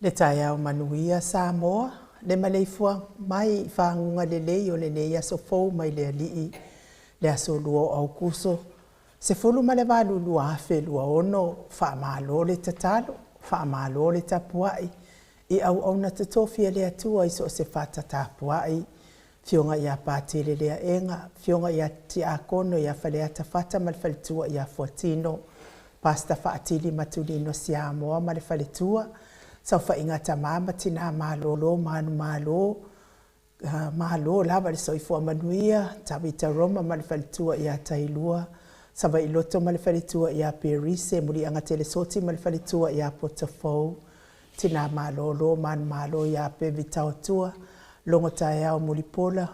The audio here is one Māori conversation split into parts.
Le tai au manuia Samoa, le maleifua mai whangunga le lei o le nei aso fau mai le alii, le aso lua au kuso. Se fulu ma le walu lua afe lua ono, wha malo le tatalo, wha malo le tapuai, i au na tatofia le atua iso se whata tapuai, fionga ia pātele lea enga, fionga ia ti a kono ia whale ata whata malwhalitua ia fuatino, pasta whaatili matulino Samoa ma le whalitua, sau whaingata mama tina malolo, malo lava le soifua manuia, tawita roma ma le whalitua ia tailua, sawa iloto ma le whalitua ia perise, muri anga telesoti ma le whalitua ia potafou, tina malolo, malo ia pevitautua, longo tae au mulipola,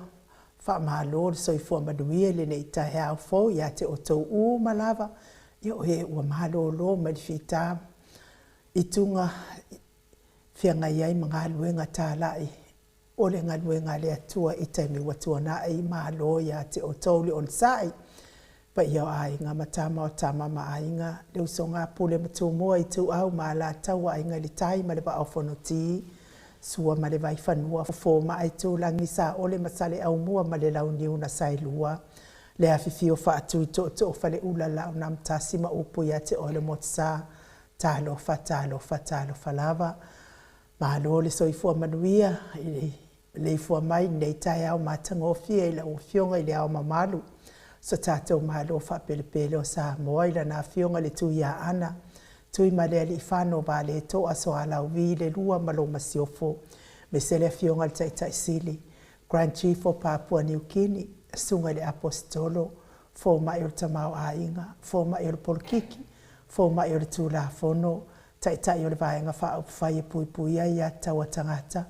wha malo le soifua manuia le nei tae au fau, ia te otou malava, ia he ua malolo ma le fita, itunga, whianga iai mga aluenga tālai, o le ngaluenga le atua i taimi watua na ai malo ia te o tauli on sai, pa ia o ainga matama o tama ma ainga, le usonga pule matu mua i tu au ma la taua ainga li tai ma le ba au whanoti, sua ma le vai whanua fo ma ai tu langi sa o le masale au mua ma le lau niu na sai lua, le awhiwhio wha atu i to whale ula lau na mtasi ma upu ia te o le motsa, talo fa lava, malo le soifua manuia, le ifua mai nei tai au matangofia i la ufionga i le au mamalu. So tātou malo wha pelepele o Samoa i la nā fionga le tui a ana. Tui ma le ali whano ba le toa so ala uvi le lua malo masiofo. Me se le fionga le tai sili. Grand Chief o Papua New Guinea, sunga le apostolo, fo mai o tamau a inga, fo mai o polkiki, fo mai o tula fono, tai o le vaenga whai pui pui ai a taua tangata.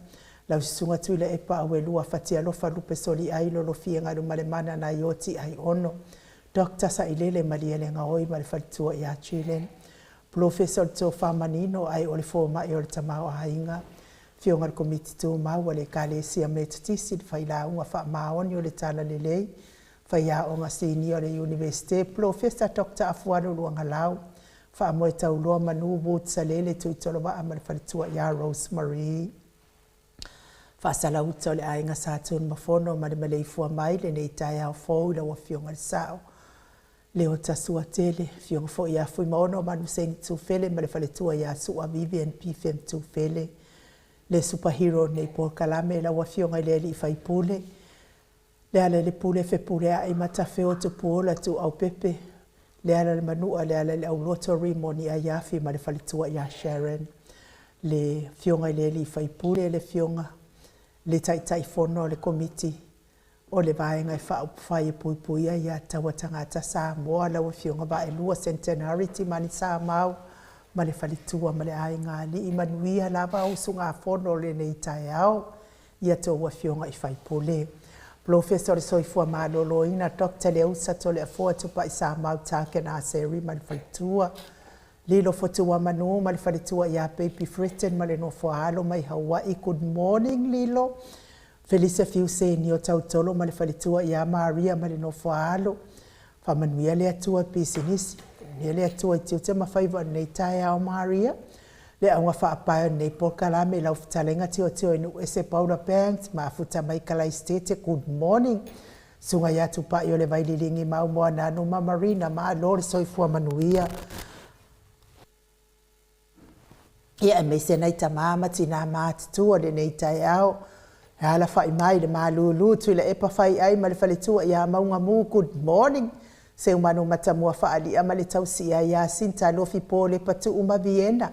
Lau sunga tui le epa awe lua fatia lofa lupe soli ai lo fia ngā male mana na ioti ai ono. Dr. Sailele Mariele Ngaoi ma le whalitua i a Chilen. Professor Tō Whamanino ai o le fōma i o le tamau a hainga. Fionga le komiti tō mau le kale sia me tutisi le whaila unga wha maoni o le tala le lei. Whaia o ngā sini o le universite. Professor Dr. Afuano Luanga Lau. Wha moe tau loa manu wot sa lele tui tolo wa ama le whalitua i a Rosemary. Wha sala uta o le ainga sātun mafono ma le malei fua mai le nei tai au fōu la wa fionga le sao. Leo tasua tele, fionga fo ia fui maono manu sengi tu fele ma le whalitua i a sua Vivian P.F.M. tu fele. Le superhero nei Paul Kalame la wa fionga le li fai pule. Le ala le pule fe pule a imata feo tu puola tu au pepe. Le ala le manua le ala le au loto rimoni a yafi ma le whalitua i a Sharon. Le fionga le li fai pule le fionga. Le tai fono le komiti o le vaenga e whai pui pui ai a taua tangata Samoa la wa fionga ba e lua centenary ti mani Samoa ma le whalitua ma le ainga li i manuia lava o sunga fono le nei tai au i a tō wa fionga i whai pule. Professor soifua malolo ina Dr. Leusa tole a fua tupa i Samoa take na seri ma le whalitua. Lilo fotua manu ma le whalitua i a Baby Fritten ma le no foalo mai Hawaii. Good morning Lilo. Felicia Fiuseni o tautolo ma le whalitua i a Maria ma le no foalo. Whamanuia le atua pisinisi. Le atua i tiu te mawhaiva nei tae ao Maria. Le aunga whaapaia nei Polkalame lau fitalenga tio inu ese Paula Banks ma futa mai Kalai State. Good morning. Sunga i atu pa i o le vaililingi mau moa nanu ma Marina ma lori soifua manuia. Ia me se nei tamama tina matu o le nei tai au. Hala fai mai le malulu tu le epa fai ai ma le whalitua ia maunga mu good morning. Se umanu matamua whaali ama le tausi ia sinta lofi po le patu uma Viena.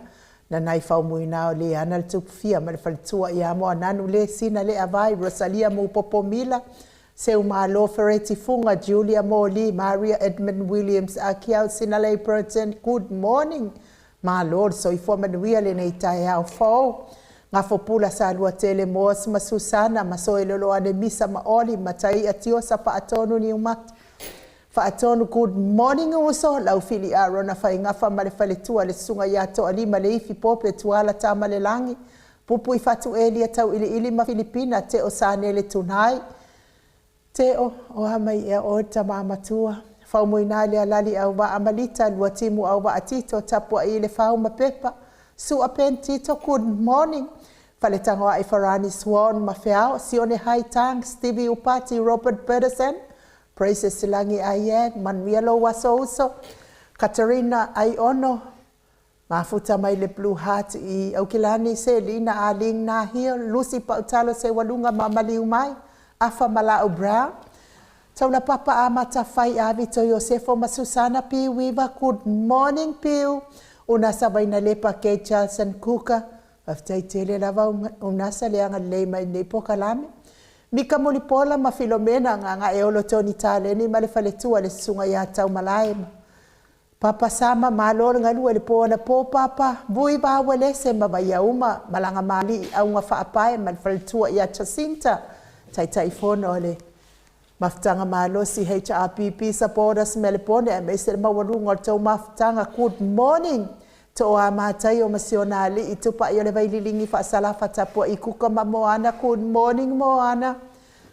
Na nai whau muina o le ana le tupufia ma le whalitua ia moa nanu le sina le avai Rosalia mu popomila. Se umalo Ferretti Funga, Julia Moli, Maria Edmund Williams, Akiao Sinalei Burton, good morning. Ma Lord, so i fua manuia le nei tae au fau. Ngā fopula sa lua tele moas ma Susana, ma so e lolo ane misa ma oli, ma tai atio sa paatonu ni umati. Faatonu, good morning uso, lau fili a rona fai ngafa ma le whaletua le sunga ia to alima le ifi pope tuala ta ma le langi. Pupu i fatu elia tau ili ma Filipina, te o sane le tunai. Te o hamai ea o ta maamatua. Fau moina le alali au wa amalita lua timu au wa atito tapua i le fau ma pepa. Su apen tito, good morning. Faletanga wa i Farani Swan ma feao. Sione Hai Tang, Stevie Upati, Robert Pedersen. Praises silangi ayeng, Manuelo waso uso. Katarina Aiono. Mafuta mai le Blue Heart i Aukilani se Lina Aling na here. Lucy Pautalo se walunga mamali umai. Afa Malao Brown. Taula papa amata fai avi to Yosefo ma Susana P. Weaver. Good morning Piu. Unasa vaina lepa ke Charleston Kuka. Aftai tele lava unasa leanga leima i Nepo Kalame. Mika Molipola ma Filomena nga eolo toni taleni ma le faletua le sunga ya tau malaema. Papa sama malor nga lua le poana po papa. Bui ba wale se mabaya uma malanga mali au nga whaapae ma le faletua ya Jacinta. Tai fono le. Maftanga malo si HRPP supporters melepone e meisere mawarunga o tau maftanga good morning. To a matai o masionali i tupa i o le vaililingi whaasalafa tapua i kuka ma Moana. Good morning Moana.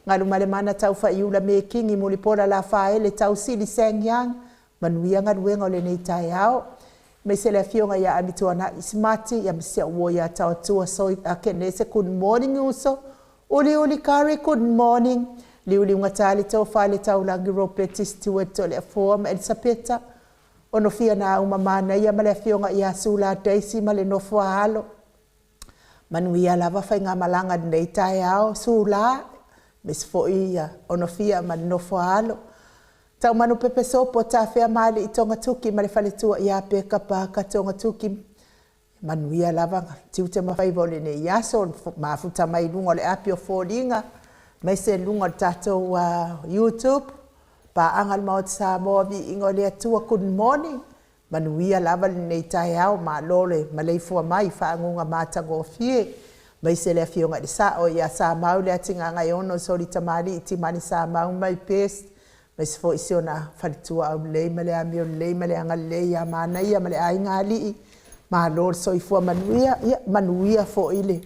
Ngalu malemana tau whaiula me kingi mulipora la whaele tau sili sengyang. Manuia ngaluenga o le nei tai au. Meisere a fionga ya amituana ismati ya misia uo ya tau tua soi a kenese good morning uso. Uli kari good morning. Liuli ngatali tau whale tau langi ropeti Stewart to le form Elisabeta. Ono fia na umamana ia male fionga ia sula Daisy male no fualo. Manuia lava fai ngā malanga nei tai au sula. Mis fo ia ono fia male no fualo. Tau manu pepe sopo ta fea mali i tonga tuki male fale tua ia peka paka tonga tuki. Manuia lava tiute mawhai vole ne iaso mafuta mai lunga le apio fōringa. Mai se lunga tatou YouTube. Pa angal maot Samoa vi ingo le atua good morning. manuia lava nei tai au ma lole ma lei fua mai whaangunga mātango fie mai se le fionga di sa o ia sa mau le atinga ngai ono sori tamari iti mani sa mau mai pest mai se fo isi ona whalitua au lei ma le amio lei ma le anga lei a mana ia ma le ainga alii ma lor so i fua manuia fo ile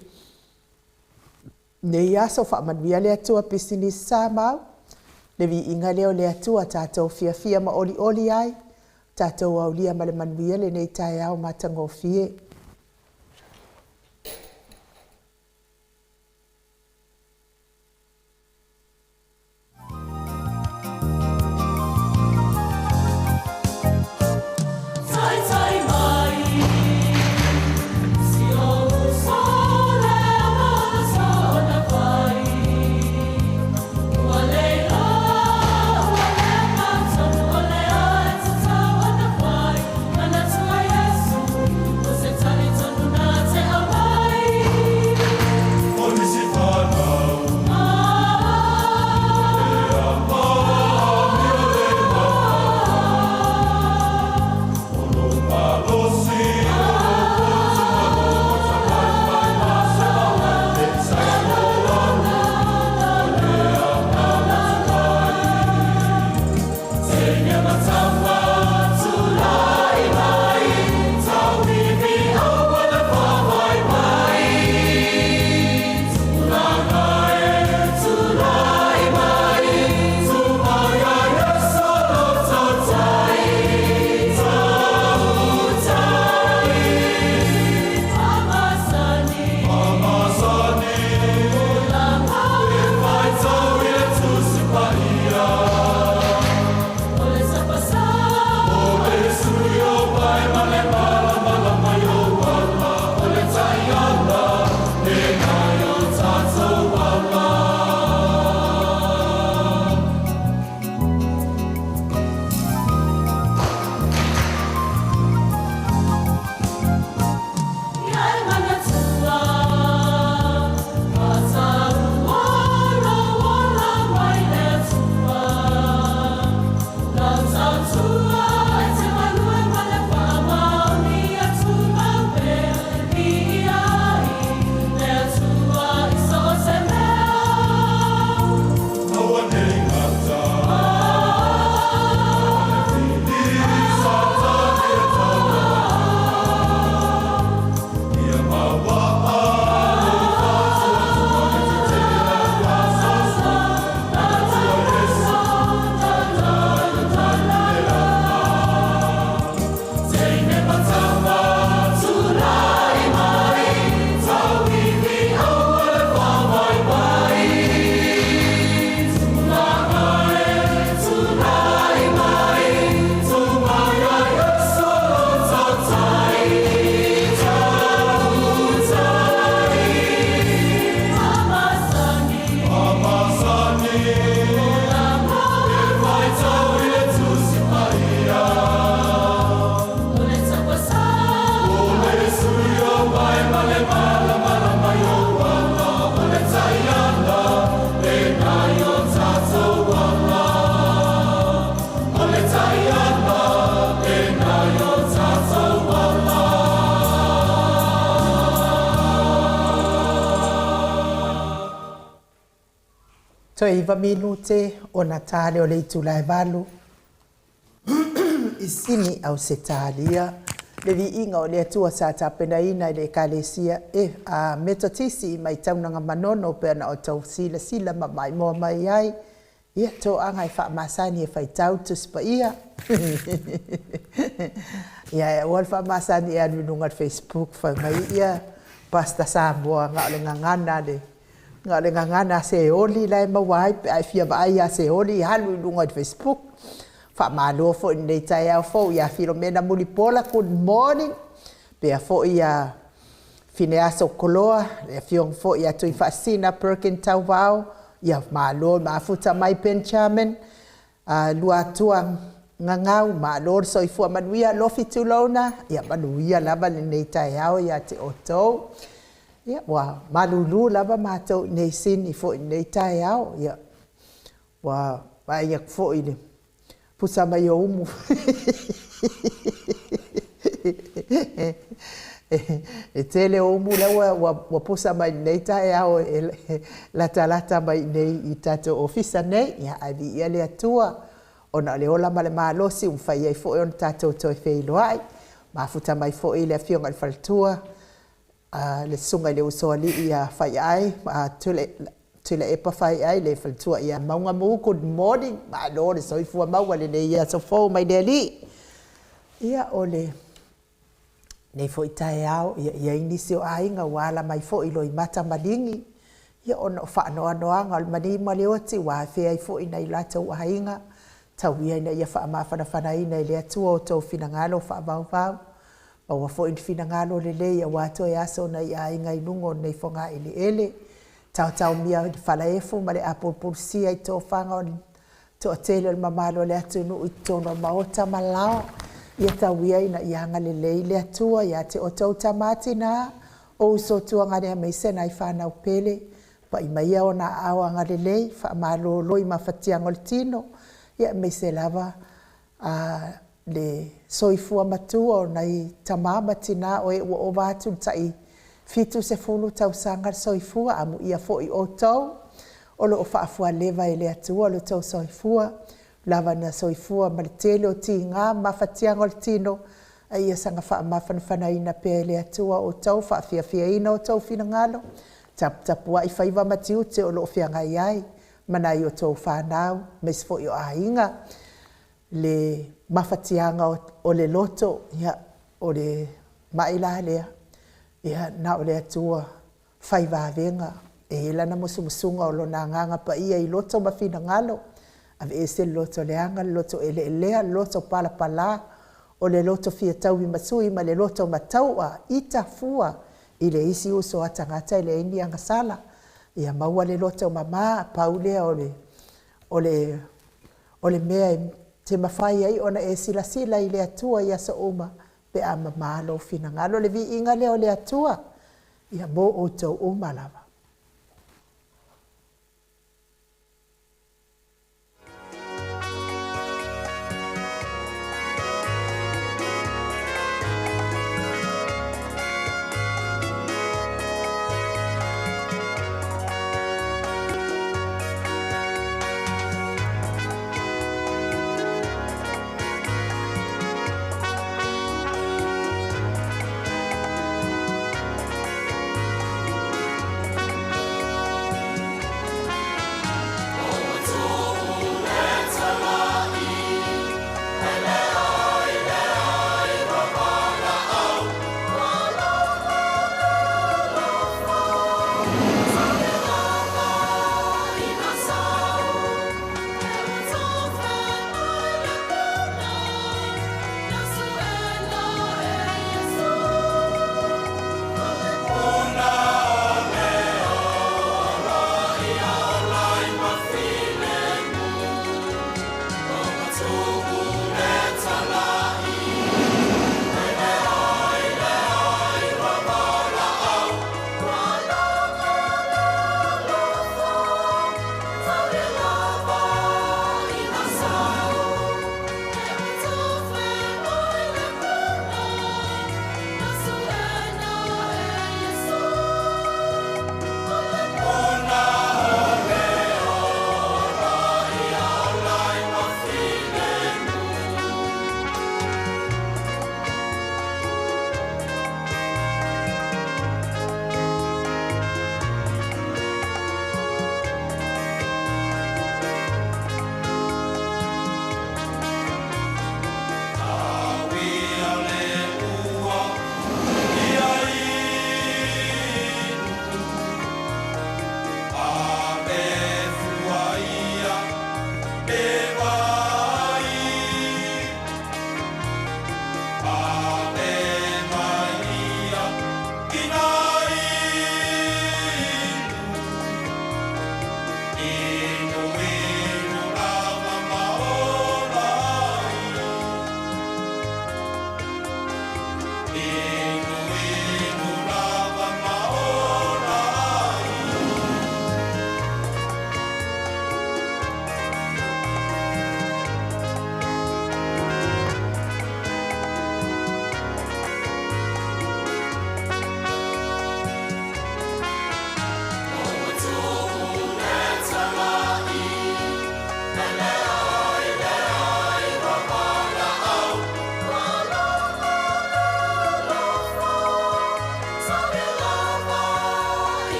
nei aso wha manuia le atua pisini sa mau le vi inga leo le atua tātou fia ma oli ai tātou au lia ma le manuia le nei tai au matango fie. So iwa minute o na tale o le itulai valu. Isini au se talia. Le Viiga o le atua sa tapena ina le kalesia a metotisi mai taunanga manono pe na o tau sila ma mai mo mai ai. Ia to anga I wha masani e whai tau tu spa ia. Ia wal wha masani e anu nungat Facebook whai mai ia. Pasta Samoa ngā le ngangana le. Ngā le ngangana se oli lai mawai pe ai fia vai a se oli halu nungat Facebook. Wha malo fo in nei tai au fo ia Filomena Mulipola good morning. Pe a fo ia Fineaso Koloa. Le fiong fo ia tui Fasina Perkin tau vau. Ia malo mafuta mai Benjamin. Lua Atua ngangau malo so I fua manuia lofi tulona. Ia manuia lava le nei tai au ia te otou. Ia wa malulu lava matou nei sin I fo in nei tai au. Ia wa ia fo I le. Pusa mai o umu. e tele o mula wa posa mai nei tae au lata mai nei I tato ofisa nei ia avi ia le atua ona le ola male malosi un fai ai fo on tato to e fei loai ma futa mai fo ile afionga le faltua le sunga le usoli ia fai ai tule e pa fai ai le faltua ia maunga mu good morning ma lo le soifua maua le ia so fo mai de li ia ole nei fo tae au ia inisi o ainga wala mai fo ilo I mata malingi ia ona o whaano anoanga o mani male oti wa fea I fo ina I lata o ainga tau ia ina ia wha mawhana ina I le atua o tau finangalo wha vau ma wa fo in finangalo le le ia wato e aso na ia ainga I nungo nei fonga ili ele tau mia whala efu ma le apol pulsia I tō whanga o to atele le mamalo le atu nu I tono maota malao ia tau ia ina ianga le le atua ia te o tau tamati na o so tuanga ne me se nai whanau pele pa I mai o na awanga le le wha malo loi mawhatianga le tino ia me se lava le soifua matua o nei tamama tina o e o watu tai fitu se fulu tau sanga soifua amu ia fo I o tau o lo o whaafua leva I le atua lo tau soifua lava na soifua ma le tele o tinga mawhatianga o le tino a ia sanga wha mawhanawhana ina pe le atua o tau whaafia ina o tau finangalo tapua I whaiva matiu te o lo whianga iai mana I o tau whanau mes fo I o ainga le mawhatianga o le loto ia o le maila lea ia na o le atua whaiva venga e lana musumusunga o lo na nganga pa ia I loto mafinangalo ave ese loto leanga loto elea loto pala o le loto fia tau I masui ma le loto mataua ita fua I le isi uso atangata le ini anga sala ia maua le loto mama paulea o le mea te mawhai ai ona e sila I le atua ia sa uma pe a mamalo finangalo le Viiga le o le atua ia mo o tau uma lava.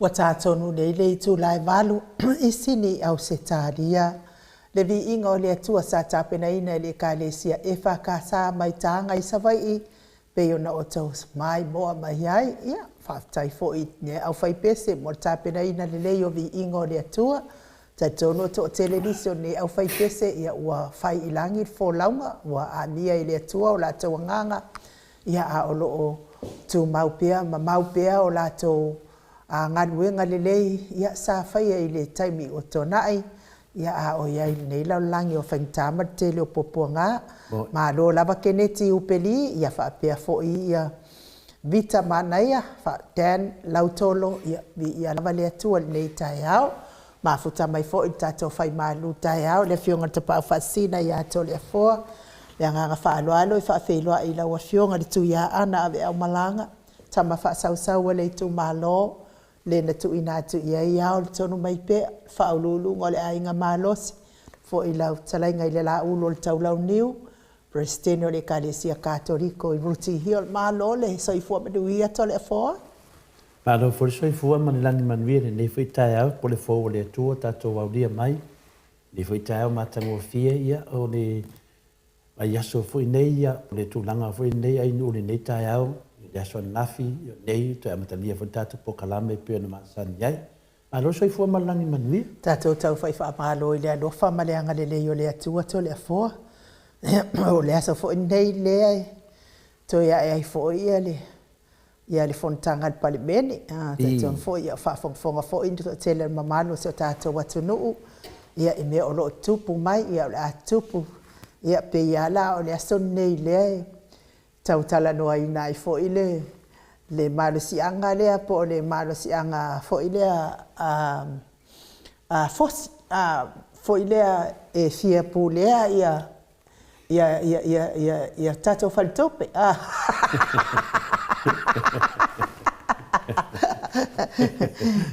Wa tātonu nei lei tū lai walu I sini au se tāria. Le Viiga o le atua sa tāpena ina le kālesia e whakasa mai tānga I savai pe ona o tau mai moa mai ai. Ia, whaftai fo I ne au whaipese mo tāpena ina le lei o Viiga o le atua. Tātono to television ne au whaipese ia ua whai ilangi fo launga ua a mia I le atua o la tau nganga. Ia a olo o tū maupea ma maupea o la tau a ngaluenga lelei ia sa whaia I le taimi o tonai ia a o iai nei lau langi o whaintama te leo popua ngā ma lo lava keneti upeli ia whaapea fo ia vita manaia wha dan lautolo ia lava le atua nei tai au ma futa mai fo I tato whai malu tai au le fionga tapau whasina ia ato le afoa le anganga whaaloalo I whaafeiloa I lau a fionga le tu ia ana ave au malanga tama whaasau le tu malo le na tu ina tu ia ia o tonu mai pe faululu ngole ainga malosi fo I lau talainga I le la ulo le taulau niu presidente o le kalesia katoliko I ruti hiol malo le soifua maduia tole afoa Malo for soifua manilangi manuire ne foi tai au po le fo le tua tato waudia mai ne foi tai au matango fie ia o le ai aso foi nei ia le tulanga foi nei ai no le nei tai au ya so nafi nei to amatalia fo tato po kalame pe na masani ai alo so ifo malangi manui tato tau fai fa malo ile alo fa male anga le yo le atua to le fo o le aso fo nei le to ya ai fo ia le fontanga pa le bene tato fo ia fa fo into tele mamalo so tato watu no ia e me o lo tupu mai ia la tupu ia pe ia la o le aso nei le tau tala noa ina I fo ile le malosianga lea po le malosianga fo ile fo ile e fia pulea ia tato faltope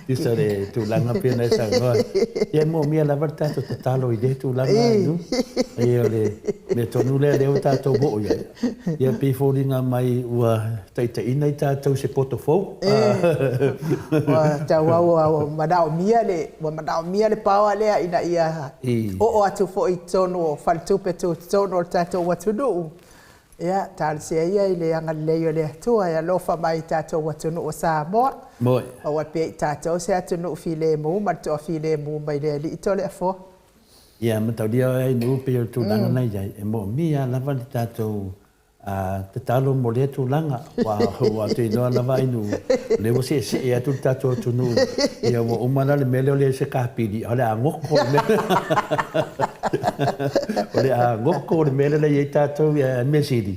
Isso le tu langa pena esa no ia mo mia la verdad to talo ide tu langa no ia le tonu le o tato bo ia pe folinga mai ua taita ina tato se potofo wa tawa madao mia le pawa le ina ia o atu fo itono faltupe to tono tato watu do ia tal se ia ile anga le le tu ia lofa mai tato watu no Samoa moi o wa pe tato se atu no file mo ma to file mo mai le li to le fo ia mata dia ai no pe tu langa nei ai e mo mia la va tato te talo mo le tu langa wa te no la vai no le wo se ia tu tato tu no ia mo o mana le mele le se kapidi ala ngoko ole ngoko le mele le tato ia mesidi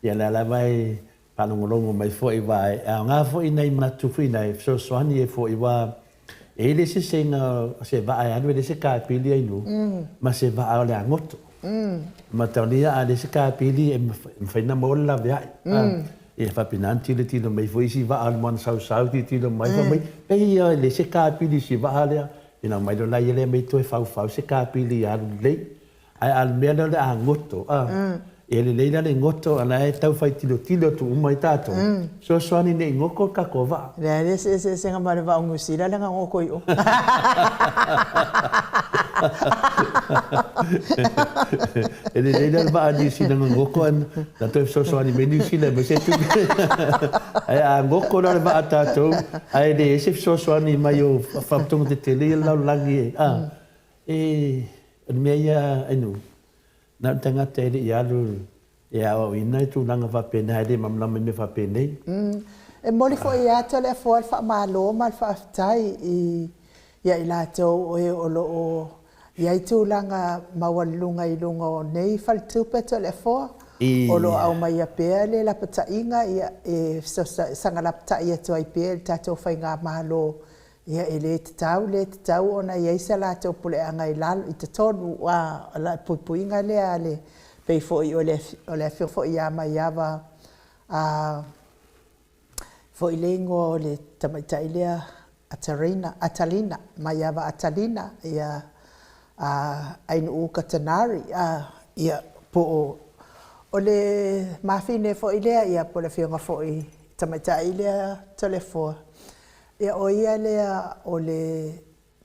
ia la vai palongolongo mai fo I vai nga fo I nei matu fo nei so swani e fo I wa e le se senga se va ai anu le se kapili ai no ma se va ala ngoto ma taunia a le se kapili e faina mo la via e fa pinanti le tilo mai fo isi va al mon sau ti tilo mai fa mai e le se kapili si va ala ina mai do la ile mai to fa se kapili al le ai al mele le ngoto ele leila le ngoto ana e tau fai tilo tu mai tato so swani ne ngoko ka kova le se ngama le va ngusira le ngoko yo ele leila va di sina ngoko an la to so swani menu sina me se tu ai a ngoko le va tato ai de se so swani mai yo fa tung de tele la langi meia enu na tanga te ia lu ia o ina tu langa va pena de mamla me va pena e moli fo ia to le fo fa malo mal fa tai ia ila to o lo ia tu langa mawalunga I lunga nei fal tu peto le fo o lo au mai a pele la pata inga ia e sanga la pata ia to ai pele tato fa nga malo ia ele tau ona ia isa la to pule anga I lalo I te tonu la puinga le ale pe fo I ole fo ia mai ava fo ilengo le tamaitai lea Atalina, Maiava Atalina, ia ainu katanari, ia po o le mafine fo ilea, ia po le fionga fo i tamaitai lea telefoa. Ia o ia lea o le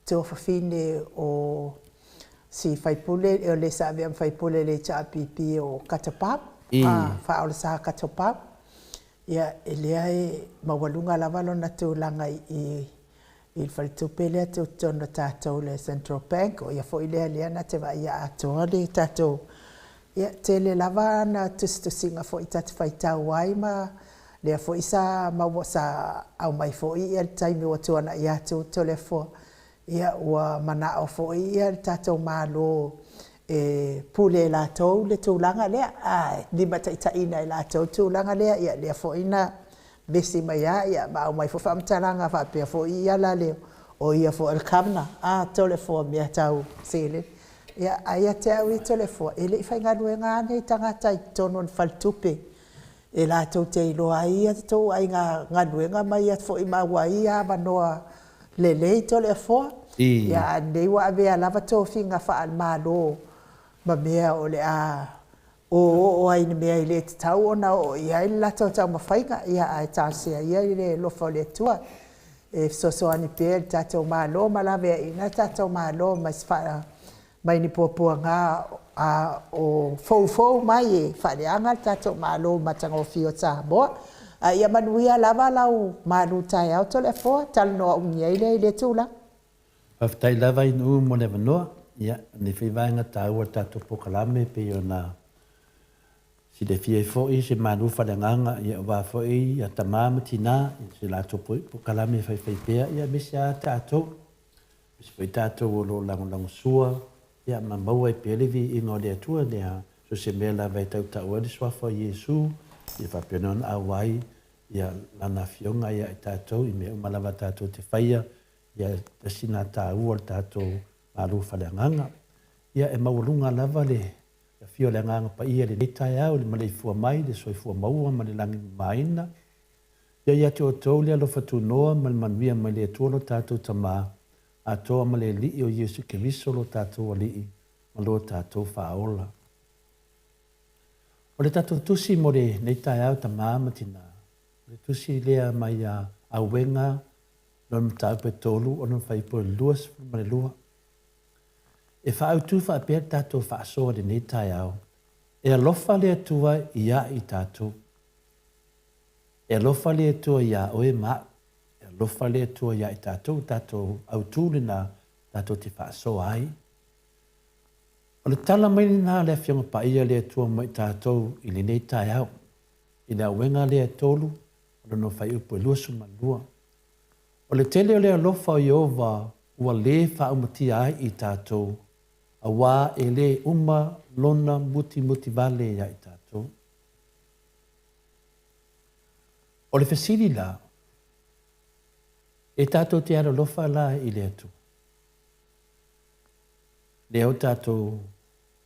te ofafine o si faipule, o le sa avea faipule le cha pipi o katapap, fa o le sa katapap. Ia elea e mawalunga lavalo na tūlanga i whalitupe lea te utona tātou le Central Bank, o ia fo ilea lea na te wa ia atoa le tātou. Ia te le lava na tustusinga fo i tatu whaitau waima, lea fo isa maua sa au mai fo i ia taimi o tuana i atu tole fo. Ia ua mana o fo i ia tātou mālo pule la tau le tūlanga lea, lima taitaina i la tau tūlanga lea, ia lea fo ina besi mai ia ma au mai fo whamtaranga whapea fo i ia la leo, o ia fo el kamna, tole fo mea tau sele. Ia aia te au i tole fo, ele i whai nganu e ngāne i tangata i tono ni whaltupe, e la tau te iloa ia te tau ai nganu e ngā mai at fo i maua ia manoa lele i tole fo. Ia nei wa avea lava tō whinga wha al mālo, ma mea o le o ai ni mea i le te tau ona o ia i lato tau mawhainga ia ai tāsea ia i le lofa le tua e sosoani pēr tātou mālo ma lawe ina tātou mālo mai ni pōpua ngā o fou mai e whareanga tātou mālo matanga o fio Samoa ia manuia lava lau mālu tai au tole fōa tala noa ungia i le tūla. Paftai lava i nuu mo lewa noa. Ia, ne whiwainga tāua tātou pokalame pe o nā si le fia i fōi se mānu whananganga ia wā fōi ia tamāma tina se lātou pokalame whai pēa ia mesi a tātou. Mesi whai tātou o lo lango sua ia ma maua i pēlevi i ngō le atua nea so se mea la vai tau tāua ni swafa Yesu ia whapenon a wai ia lana fionga ia i tātou i mea umalawa tātou te whaia ia tasina tāua tātou alu whaleanganga. Ia e maurunga lava le fio leanganga pa ia le netai au le malei fua mai, le soifua maua ma le langi maina. Ia te o tau le alofa tu noa ma le manuia ma le tuolo tātou tamā a toa ma le lii o Yesu Keriso lo tātou a lii ma lo tātou whaola. O le tātou tusi mo le netai au tamā matina. O le tusi lea mai a auenga non tāu pe tolu o non whaipo luas ma le lua. E whaautu whaapea tātou whaasoa le nei tai au. E alofa le atua ia i tātou. E alofa le atua ia oe maa. E alofa le atua ia i tātou au tūle na tātou te whaasoa ai. O le tala mai nā le whionga pa ia le atua mai tātou i le nei tai au. I le awenga le atolu, o le no whai upo e luasu malua. O le tele o le alofa o Iova ua le whaumati ai i tātou. A wā e le uma lona muti vale ia i tātou. O le whesiri la, e tātou te ara lofa la i le atu. Le au tātou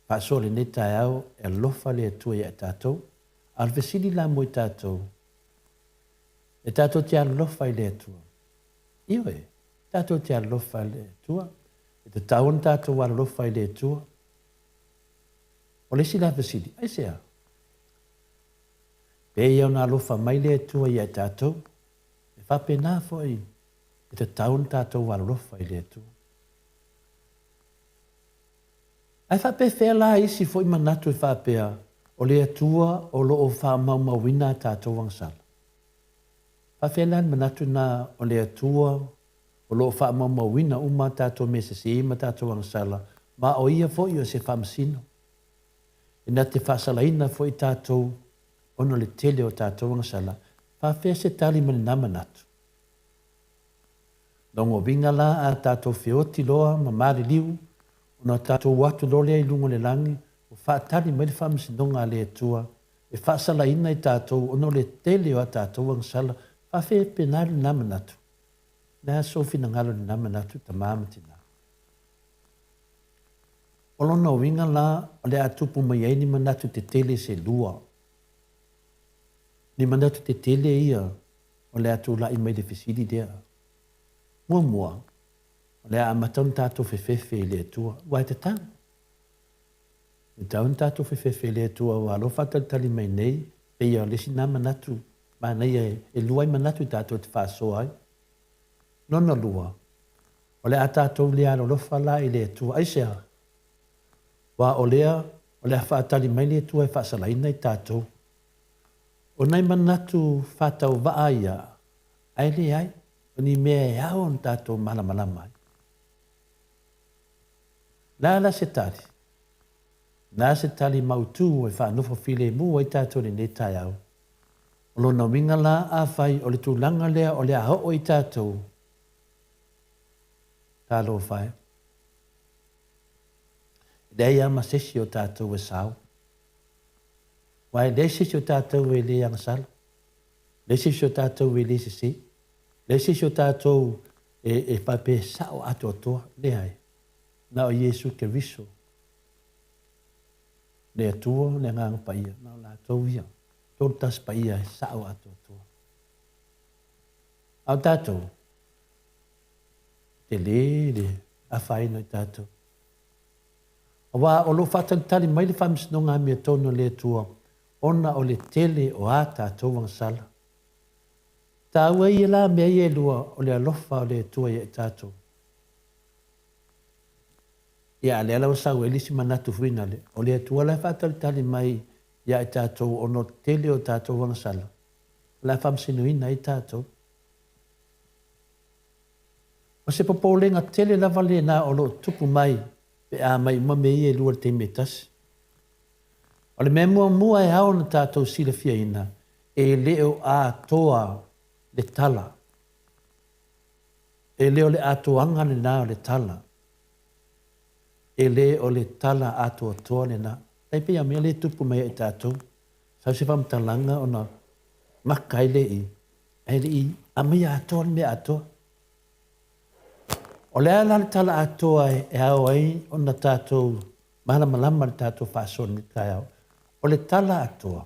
paso le neta au e lofa le atu ia i tātou. Al whesiri la mo i tātou. E tātou te ara lofa i le atu. Iwe, tātou te ara lofa i le atua. E te taon tātou wara lofa i le tua. O le sila whesiri, ai sea. Pe iau nā lofa mai le tua i a tātou. E whape nā fwoi. E te taon tātou wara lofa i le tua. Ai whape whea la isi fwoi manatu e whapea. O le tua o lo o wha maumawina tātou wangsala. Whapea lan manatu nā o le tua o lo wha maumawina uma tātou me se ima tātou wangsala, ma o ia fo i o se whamasino. E nā te whasalaina fo i tātou, ono le tele o tātou wangsala, whawhea se tali mani namanatu. Nongo vinga la a tātou whioti loa ma mari liu, ono tātou watu lolea i lungo le langi, o whaatali mai le whamasinonga le atua, e whasalaina i tātou, ono le tele o a tātou wangsala, whawhea penari namanatu. Nā sofi na ngalo ni nama natu ta māmatina. Olona o winga la, o le atupu mai aini manatu te tele se lua. Ni manatu te tele ia, o le atu la i mai le fesidi dea. Mua, o le a matau tātou fefefe le atua, wai te tau. Ni tau tātou fefefe le atua, wa lo tali mai nei, pe ia le sina manatu, ma nei e luai manatu tātou te whaasoa ai. Nona lua, o le a tātou le alo lo whala i le atua, aisea. Wa o lea whaatali mai le atua e whaasalaina i tātou. O nei manatu whātau waaia, ai le ai, o ni mea e au on tātou mana mai. Nā se tali. Nā se tali mautu e whaanofo file mu ai tātou ni ne tai au. O lona winga la a whai o le tūlanga lea o le aho o i tātou. Tālo whai. Dei ama sesi o tātou e sao. Wai le sesi o tātou e le angasala. Le sesi o tātou e le sesi. Le sesi o tātou e pape sao ato toa le ai. Na o Yesu ke riso. Le atua le ngang paia. Na o la tau ia. Tontas paia e sao ato toa. Au tātou. Te le a whaino i tātou. Wa o lo whatantari mai le whamisnonga mea tono le atua. Ona o le tele o a tātou wangsala. Tā ua i la mea i lua o le alofa o le atua i tātou. Ia le ala o sau elisi manatu whina le. O le atua la whatantari mai ia i tātou ono tele o tātou wangsala. La whamsinuina i tātou. O se popolenga tele la vale na o lo tupu mai. Pe a mai mamei e lua te metasi. O le mea mua e hao na tātou sila fia ina. E leo a toa le tala. E leo le atoanga le nā o le tala. E leo le tala atoa toa le nā. Ei pe a mea le tupu mai e tātou. Sau se whamtalanga o na makai le i. E le i a mea atoa le mea atoa. O le ala le tala atoa e au ai o na tātou malama le tātou whaasoni kai au. O le tala atoa.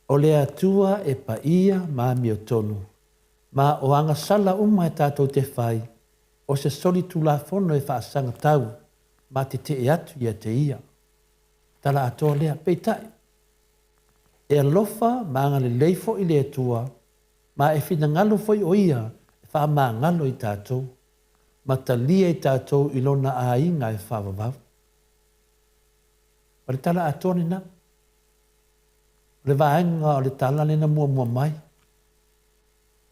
O le atua e pa ia ma mi o tonu. Ma o anga sala uma e tātou te whai. O se soli tu la fono e whaasanga tau. Ma te te e atu ia te ia. Tala atoa lea peitai. E alofa ma anga le leifo i le atua. Ma e whina ngalo foi o ia. E wha ma ngalo i tātou. Ma talia i tātou i lona a inga e whawawau. O le tala atoa ni na. O le vaenga o le tala lena mua mai.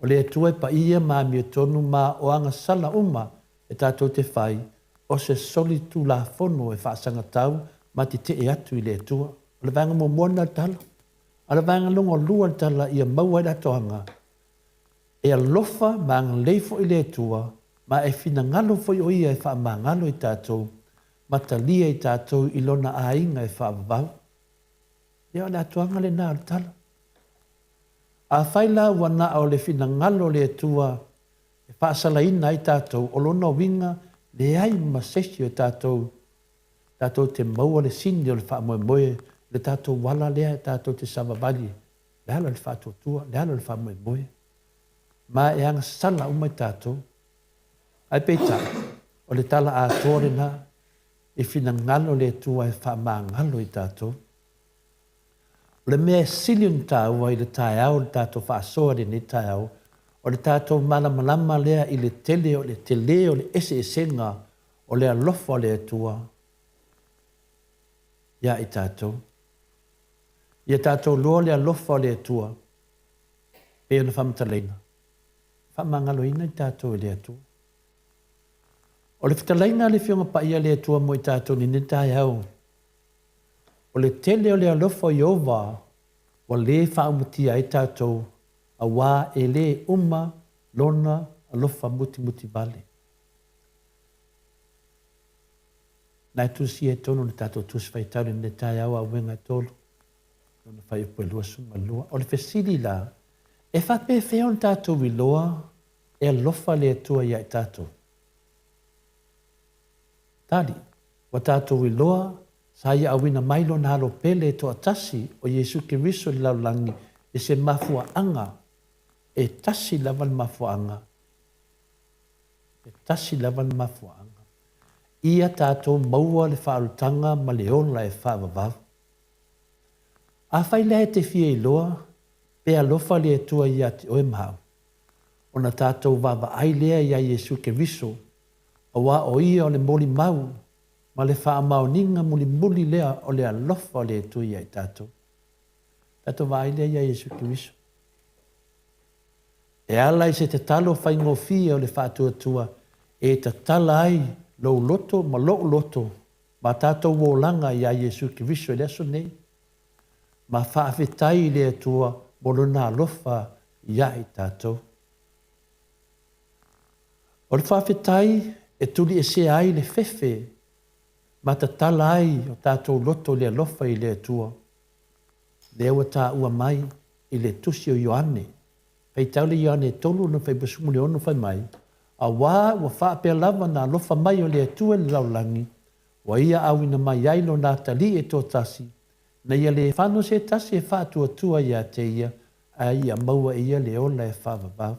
O le atua e pa ia ma mi tonu ma o anga sala uma e tātou te whai. O se soli tu la fono e whaasanga tau ma te te e atu i le atua. O le vaenga mua na tala. O le vaenga lungo lua tala ia maua i atoanga. E alofa ma anga leifo i le atua. Ma e fina ngalo foi o ia e wha ma ngalo i tātou. Ma talia i tātou i lona a inga e wha wawau. Ia le atuanga le nā tala. A whaila wana au le fina ngalo le atua. E wha asalaina i tātou o lona winga le ai masesi o tātou. Tātou te maua le sini o le wha moe le tātou wala lea e tātou te savavali. Le hala le wha totua, le hala le wha moe. Ma e anga sala umai tātou. Ai peita, o le tala a tōrena, e whina ngalo le tua e wha maa ngalo i tātou. O le mea silion tāua i le tai au, le tātou wha asoa le ne tai au, o le tātou malama lea i le tele o le ese esenga o le alofa le tua. Ia i tātou. Ia tātou loa le alofa le tua. E ona whamataleina. Wha maa ngalo ina i tātou le tua. O le whitalaina le fionga pa ia le atua mo i tātou ni netai au. O le tele o le alofa i ova, o le whaumutia i tātou, a wā e le uma lona alofa muti vale. Nai tusi e tono ni tātou tusi whaitau ni netai au a wenga tolu. Nona whai upo e lua suma lua. O le whesiri la, e whape wheo ni tātou i loa, e alofa le atua ia i tātou. Tali, wa tātou i loa, sa ia awina mailo na halo pele to atasi o Yesu ke riso li laulangi e se mafuaanga e tasi lava le mafuaanga. E tasi lava le mafuaanga. Ia tātou maua le whaalutanga ma le ola e whaavavavu. A whai lehe te fia i loa, pe alofa le atua ia te oe mahau. O na tātou vava ai lea ia Yesu ke viso, a wā o ia o le moli mau, ma le wha mau ninga muli muli lea o le alofa o le atua ia i tātou. Tātou vā ai lea ia Yesu ke viso. E ala i se te talo whai ngofia o le whātua tua, e ta tala ai lou loto ma lou loto, ma tātou wōlanga ia Yesu ke viso e leso nei. Ma whaafetai le atua molona alofa ia i tātou. O le whaafetai e tuli e se ai le fefe, ma ta tala ai o tātou loto le alofa i le atua. Lewa tā ua mai i le tusi o Ioane. Pei tau le Ioane tolu na whai basumu le ono whai mai. A wā ua whaapea lava na alofa mai o le atua le laulangi. Wa ia awina mai ailo nā tali e tō tasi. Na ia le whano se tasi e whātua tua ia te ia. A ia maua ia le ola e whaavavau.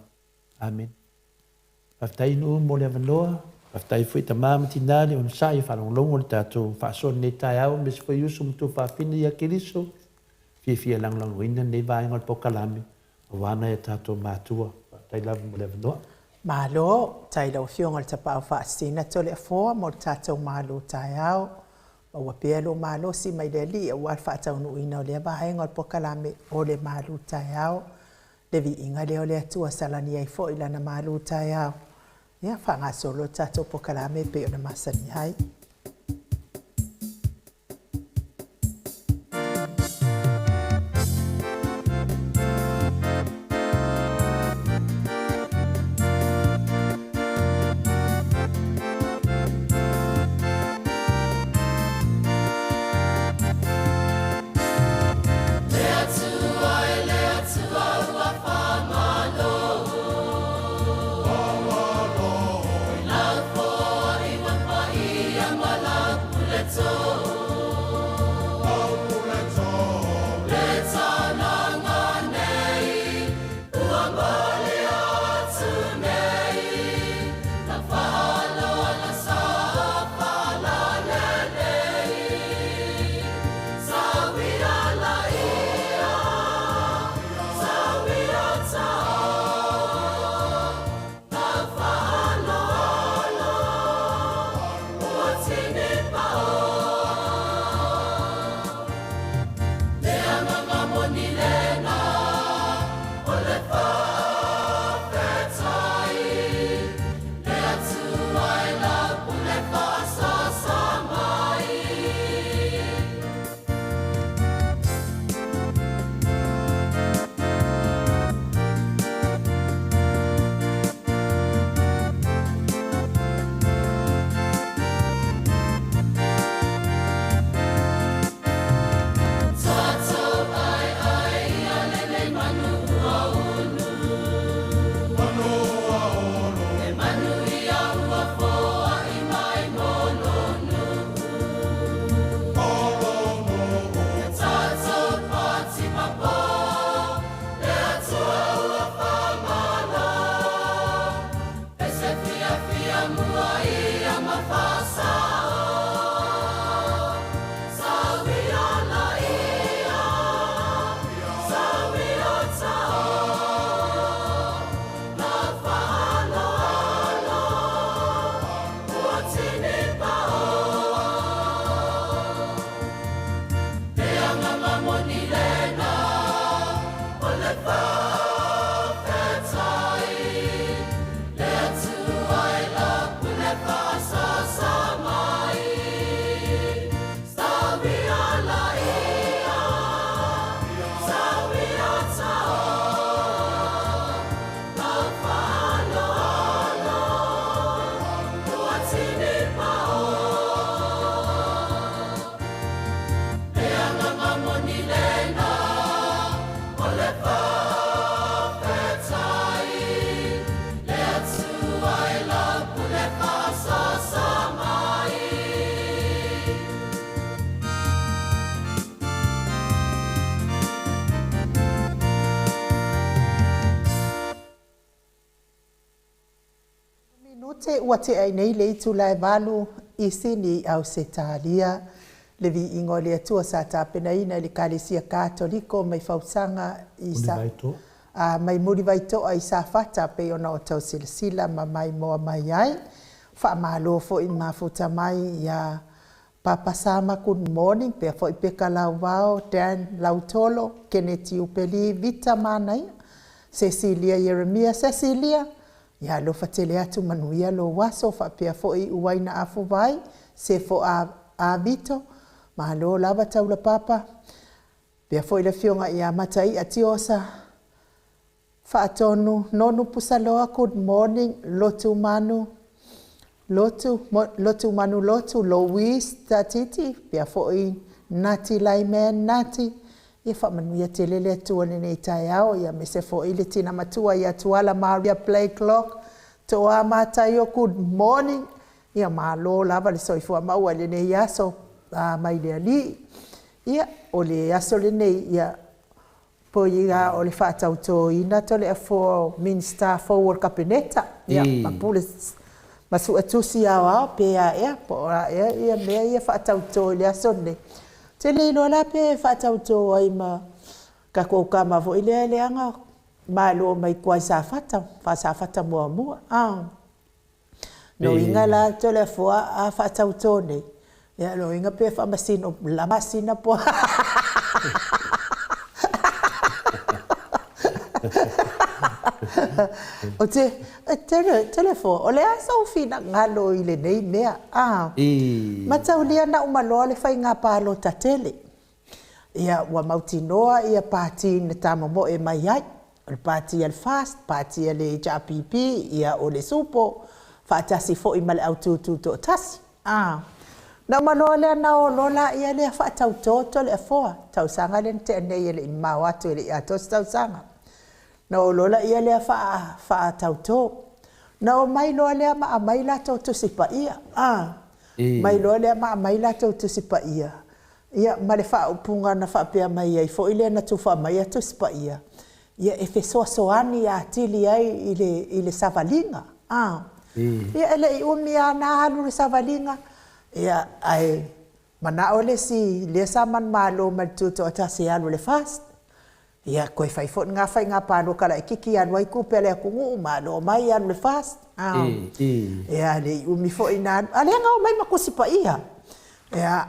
Amen. Paftai nu mo le avanoa. Paftai fui ta mamati nane on sa i whalonglongo le tātou. Whaason ne tai au me se fai usu mtu whaafina ia kiriso. Fia lang lang wina nei vai ngal pokalami. Wana e tātou mātua. Tai lavu mo le avanoa. Malo, tai lau fionga le tapau whaasina tole a foa mo tātou malo tai au. Ma wapielo malo si mai le li a wal whaatau nuina o le vai ngal pokalami o le malo tai au. Le vi inga le o le atua salani ai fo ilana malo tai au. Ia whanga solo tātou pokalami pe o na masani hai. Ia te ua te ai nei le itu lai valu isi ni au se talia le Viiga le Atua sa tapenaina le kalesia katoliko mai fausanga i sa mai muri vaito ai sa fata pe ona o tau silsila ma mai moa mai ai fa malo fo i mafuta mai ya Papa Sama good morning pe fo i peka lau vao Dan Lautolo Keneti Upeli Vita manai Cecilia Yeremia Cecilia ya lo fatele atu manuia lo waso fa pe fo i uaina afu vai se fo a Vito ma lo lava taula papa pe fo i le fionga ia matai atiosa fa atonu nonu pusaloa good morning lotu manu Lotu manu lotu Louise tatiti pia foi nati laimen nati ia fa manu ia telele tu nei taiao ia me se foi le tina matua ia tuala Maria play clock to amata yo good morning ia malo lava le soifua mau le nei yaso mai le ali ia o le yaso le nei ia poiga o le fatauto ina to le for minister forward capeneta ia mapule Masu atusi awa pe a po ia me ia fatauto le asone. Te le no la pe fatauto ai ma ka ko ka ma vo ile le anga ma lo mai kwa sa fata mo no inga la to le fo a fatauto ne. Ya lo inga pe fa masino la masina po. O te telefo o le asa o fina ngalo ile nei mea mataulia na umaloa le fai ngā pālo ta tele ia wa mautinoa ia pāti na tamomo e mai ai le pāti al fast pāti le HRPP ia o le supo whaatasi fo i male au tūtū to tasi na umaloa le na o lola ia le whaatau toto le afoa tausanga le te anei ele i mau atu ele i atos tausanga na o lola ia lea fa tauto na o mai loa lea ma mai la to sipa ia mai loa lea ma mai la to sipa ia ma le fa upunga na fa pe mai ai fo ile na tu fa mai to sipa ia e fe soani a tili ai ile savalinga ia ele i umia na halu le savalinga ia ai mana ole si le saman malo ma tu to ta se alu le fast ia koe fai fo nga fai nga pano kala kiki anu ai ku pele ku ngu ma no mai anu le fast ia le umi fo ina ale nga mai makusipa ia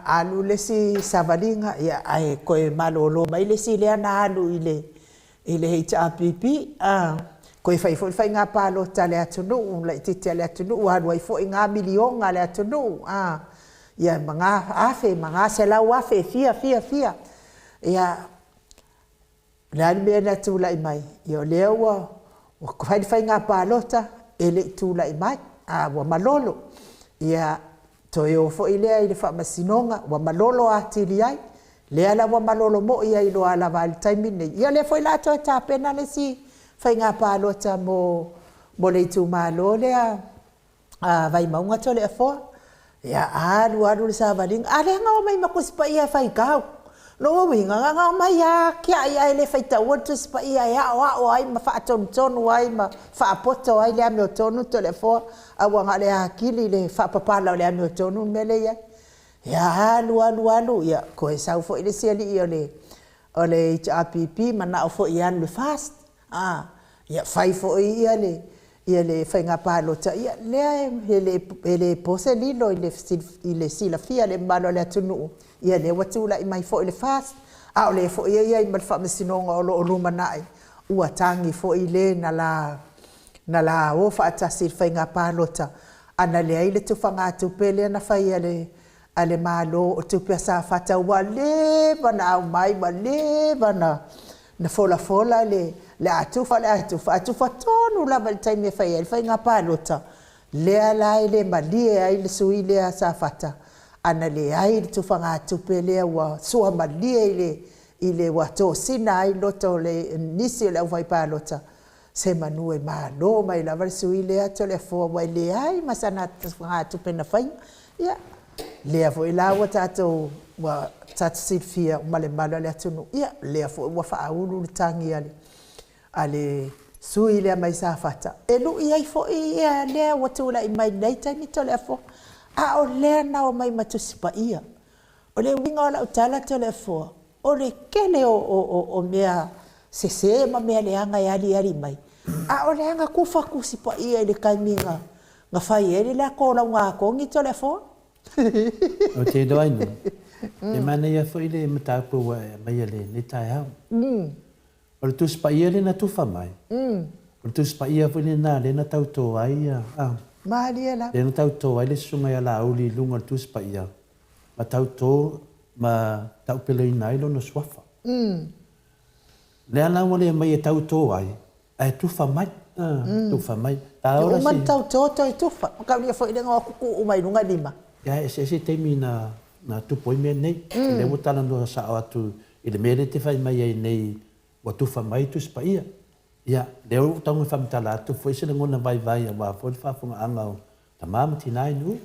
anu le si savalinga ia ai koe malolo mai le si le ana alu ile HRPP koe fai fo fai nga pano tale atunu le titi ale atunu anu ai fo nga milion ale atunu ia manga se la afe fia ia Nani mea na tūlai mai. Ia o lea ua whai ngā pālota e le tūlai mai. Wa malolo. Ia toi o fo i lea i le whaamasinonga. Wa malolo a tiri ai. Lea la wa malolo mo ia i loa la wali taimine. Ia lea fo i la toi tā pena le si whai ngā pālota mo le tū malo lea. Vai maunga to lea fo. Ia alu le sa valinga. Lea ngā o mai makusipa ia whai kau. No winga nga mai ya kia ia le faita watu spa ia ya wa ai ma fa ton ai ma fa poto ai le ame tonu telefo awa nga le akili le fa papa la le ame tonu mele ya alu ya ko sa fo ile si ali ole HRPP mana fo ian le fast ya fai fo ia le fai nga palo ta ia le pose lilo ile sila fia le malo le tunu ia le watu la i mai fo ile fast le fo ia i mal fa mesinonga o luma nai ua tangi fo ile na la o fa atasi fai nga palota ana le ai le tu fanga tu pele na fai ale malo o tu pesa fata wale bana au mai bale bana na fola le atu fa tonu la val time fai nga palota le ala ile malie ai le suile sa fata ana le ai tu fanga tu pele wa so malie ile wa to sina ai loto le nisi le vai palota se manue ma no mai la versu ile ato le fo wa le ai masana fanga tu pena fai ya le fo ila wa tato wa tat silfia male malo le atu ya le fo wa fa ulu tangi ale Sui lea mai sa fata. E lu iai fo ia lea watu la i mai nei taimi to lea fo. A o lea na o mai matusi pa ia. O le winga o la utala to lea fo. O le kele o mea sese ma mea leanga e ali mai. A o leanga kufa kusi pa ia i le kaiminga. Nga fai e le ko la ngā kongi to lea fo. O te doai no. E mana ia fo i le matapu wa mai ale ni tai hau. O le tusi pa ia le na tufa mai. O le tusi pa ia fo i le na le na tauto ai. Mahali e la. Le na tauto ai le sunga ia la auli lunga le tusi pa ia. Ma tauto ma tau pele ina ilo no swafa. Le ana mo le mai e tauto ai. Ai tufa mai. Tufa mai. Ta ora si. O man tauto to i tufa. Ka lia fo i le ngā kuku umai lunga lima. Ya ese teimi na tupo i mea nei. Le wotala no sa atu i le mele te fai mai ai nei wa tufa mai tu spa ia. Ya, le o tonga famtala atu foi se ngona vai wa foi fa funga anga o tamam tinai nu.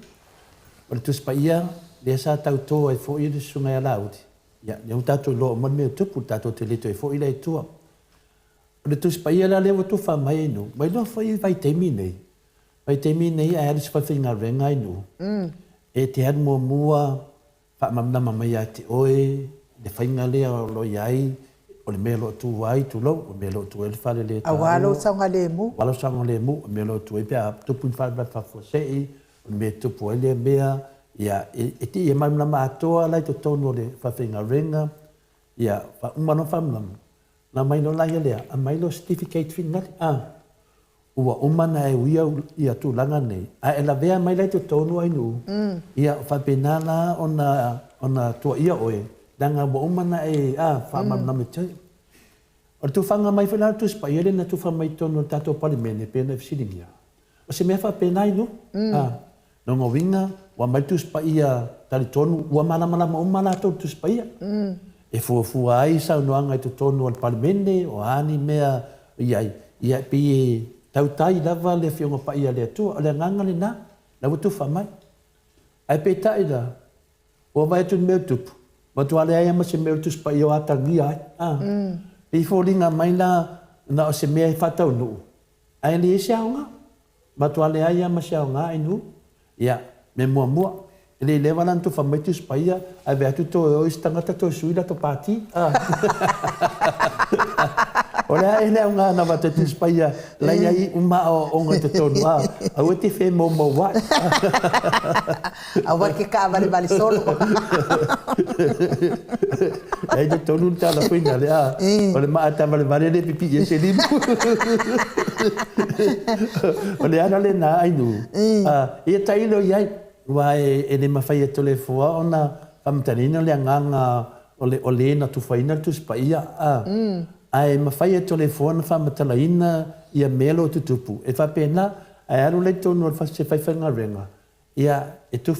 O le tu spa ia le sa tauto ai foi i le sunga ia lauti. Ya, le tato lo mon me tupu tato te leto ai foi i le tua. O le tu spa ia la le wa tufa mai nu. Mai no foi vai teimi nei. Vai teimi nei ai le spa finga renga nu. E te han mua fa mamna mai ati oe le fainga le lo iai o le melo tu ai tu lo o melo tu el fale le a walo sanga le mu melo tu e pia tu pun fa fa fo sei o me tu po le mea ia e ti e mamna ma Atua lai to tono le fa fainga renga ia fa umano famna na mai no lai le a mai lo certificate finga ua umana e uia ia tu langa nei. A e la vea mai lai to tonu ai nu. Ia whapenala ona tua ia oe. Danga ua umana e whamamna me tei. O tu whanga mai whanau tu spa ia na tu wha mai tonu tato palimene pena e fsiringia. O se mea whapenai nu. No ngā winga, wa mai tu spa ia tali tonu, ua mana ma umana tu spa ia. E fua ai sa unuanga i tu tonu al palimene o ani mea ia pi tautai lava le fionga pa ia le atua, le nganga le na, la wutufa mai. Ai pe tai da, o vai tu meu tupu, ma tu ale ai ama se meu tu spa ia o atangi ai. I fōringa mai na o se mea i whatau nuu. Ai le e seaonga, ma tu ale ai ama seaonga ai nuu. Ia, me mua. Ele leva lan tu whamai tu spa ia, ai vea tu to o istangata to suila to pāti. Ora ele nga na vate tu spaia lai ai uma o nga te tonu a o te fe mo wa a wa ke ka vale solo ai te tonu ta la fina le o le ma ta vale le pipi e se limpo o le ana le na ai nu e tai lo ia wa e le mafai to le foa ona famtanina le nganga o le na tu faina tu spaia ai mawhai e telefona whamatalaina ia melo tutupu. E whapena, ai aru lei tonu al se whaiwhanga renga. Ia e tu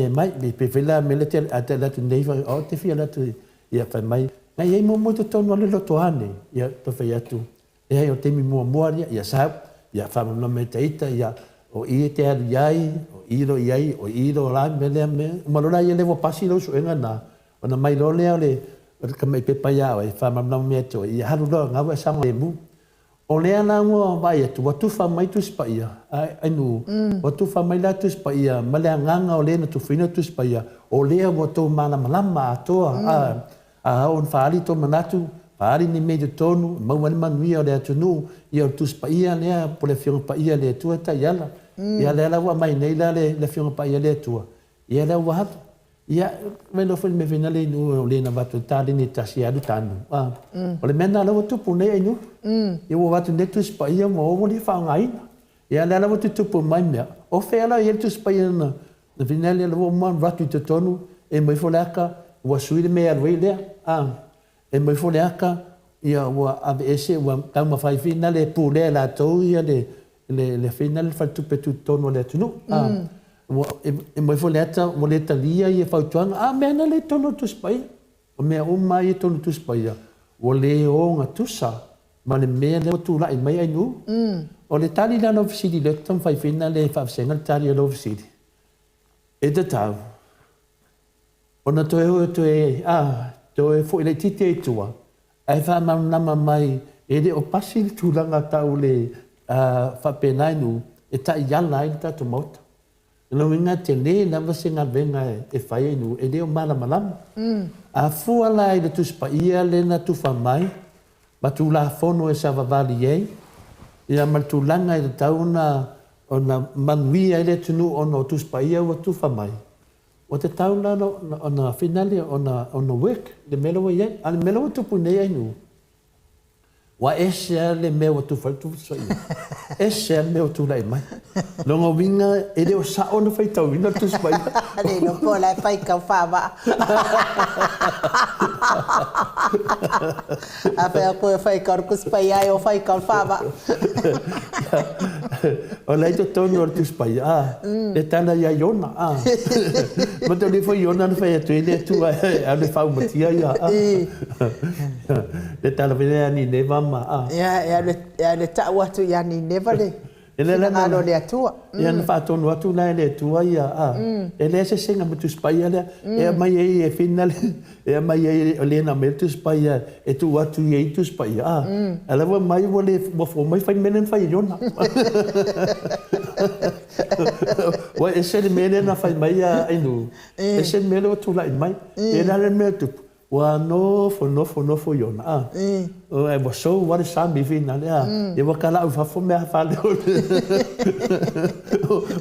mai, pe whela mele te ate latu neiva, o te whia latu ia whai mai. Ngai ei mo te tonu ale loto ane, ia to whai atu. E hei o temi mua ia sahau, ia whamamna me teita, ia o i te aru iai, o iro lai mele me. Umalora ia lewa pasi lau suenga na, o na mai lo lea le, ka mai pe pai au e whamamna me to i haru roa ngawa e sama e mu. O lea nā ngua vai atu, watu whamai tu spa ia, ai nu, watu whamai la tu spa ia, ma lea nganga o lea na tu whina tu spa ia, o lea watu mana malama atoa, a on whaari to manatu, whaari ni me te tonu, mauani manuia o lea tunu, ia o tu spa ia lea, po le whionga pa ia lea tua ta iala, ia lea lawa mai nei la le whionga pa ia lea tua, ia lea wahatu. Ia, me lo me vina le nu le na watu tali ni tasi adu tanu. O le mena la watu pune e nu. Ia wa watu netu spa ia mo o li fa ngai. Ia la watu tupu mai mea. O fela ia tu spa ia na vina le lo mo watu te tonu e mai folaka wa suile me al wele. E mai folaka ia wa abese wa tama fai fina le pule la to ia le final fa tu petu tonu le tunu. E mai fo leta mo leta lia i e fautuanga mena le tono tu spai o mea uma i tono tu spai o le o nga tusa ma le mea le tu la i mai ai nu o le tali la no fisidi le tam fai fina le fa senga tali lo fisidi e te tau o na to e to e fo le tite e tua ai fa ma mai e le o pasi le tūlanga tau le whapenai nu, e ta i ala i tatu Maota. No inga te le na wase ngā venga e whai nu, e leo mana malama. A fua la i le tuspa ia le na tuwha mai, ma tu la fono e sa wawali ei, ia ma tūlanga i le tau na o na manuia i le tunu o na tuspa ia ua tuwha mai. O te tau na o na finale o na work, le melo iei, a le melo tupu nei ai nu. Wa esea le meo tu fai tu so ia. Esea meo tu lai mai. Longa winga e leo sa ona fai tau wina tu spai. Le no po lai fai kau whawa. A pea koe fai kau ku spai ai o fai kau whawa. O lai to tonu o tu spai. Le tana ia iona. Ma te le fai iona na fai atu e le tu a le fau matia ia. Le tana vene ani neva Ya le ta'u atu ya ni never le. Ele la na le atua. Ya na fa tonu atu na le atua ia. Ele se senga mutu spai ale. E mai e final. E mai e le na metu spai e tu atu e tu spai. Ala wa mai wo le wo mai fai menen fai yona. Wa ese le menen na fai mai ai nu. Ese melo tu la mai. E la le metu. Wa nofo yona. O e wa so wa sa mi fina le. E wa kala fa fo me fa le.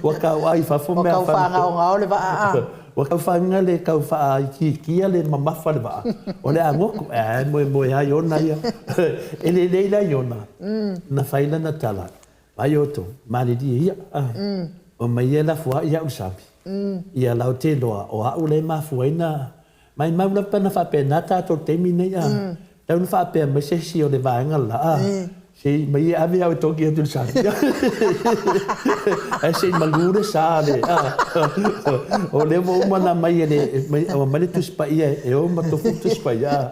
Wa ka wa fa fo me fa. Wa ka fa nga le va. Wa ka fa nga le ka fa ki le mama fa le va. O le angoko mo ya yona ya. Ele le la yona. Na fa ila na tala. Ayoto mali di ia. O mai la fo ia usabi. Ia la te loa o a ule ma fo ina. Mai maula pana fa pena ta to temi nei a. Tau fa pe me se si o le vaenga la. Si mai ave au to ki tu sa. Ai se malure sa le. O le mo mana mai le o mai tu spa ia e o ma to fu spa ia.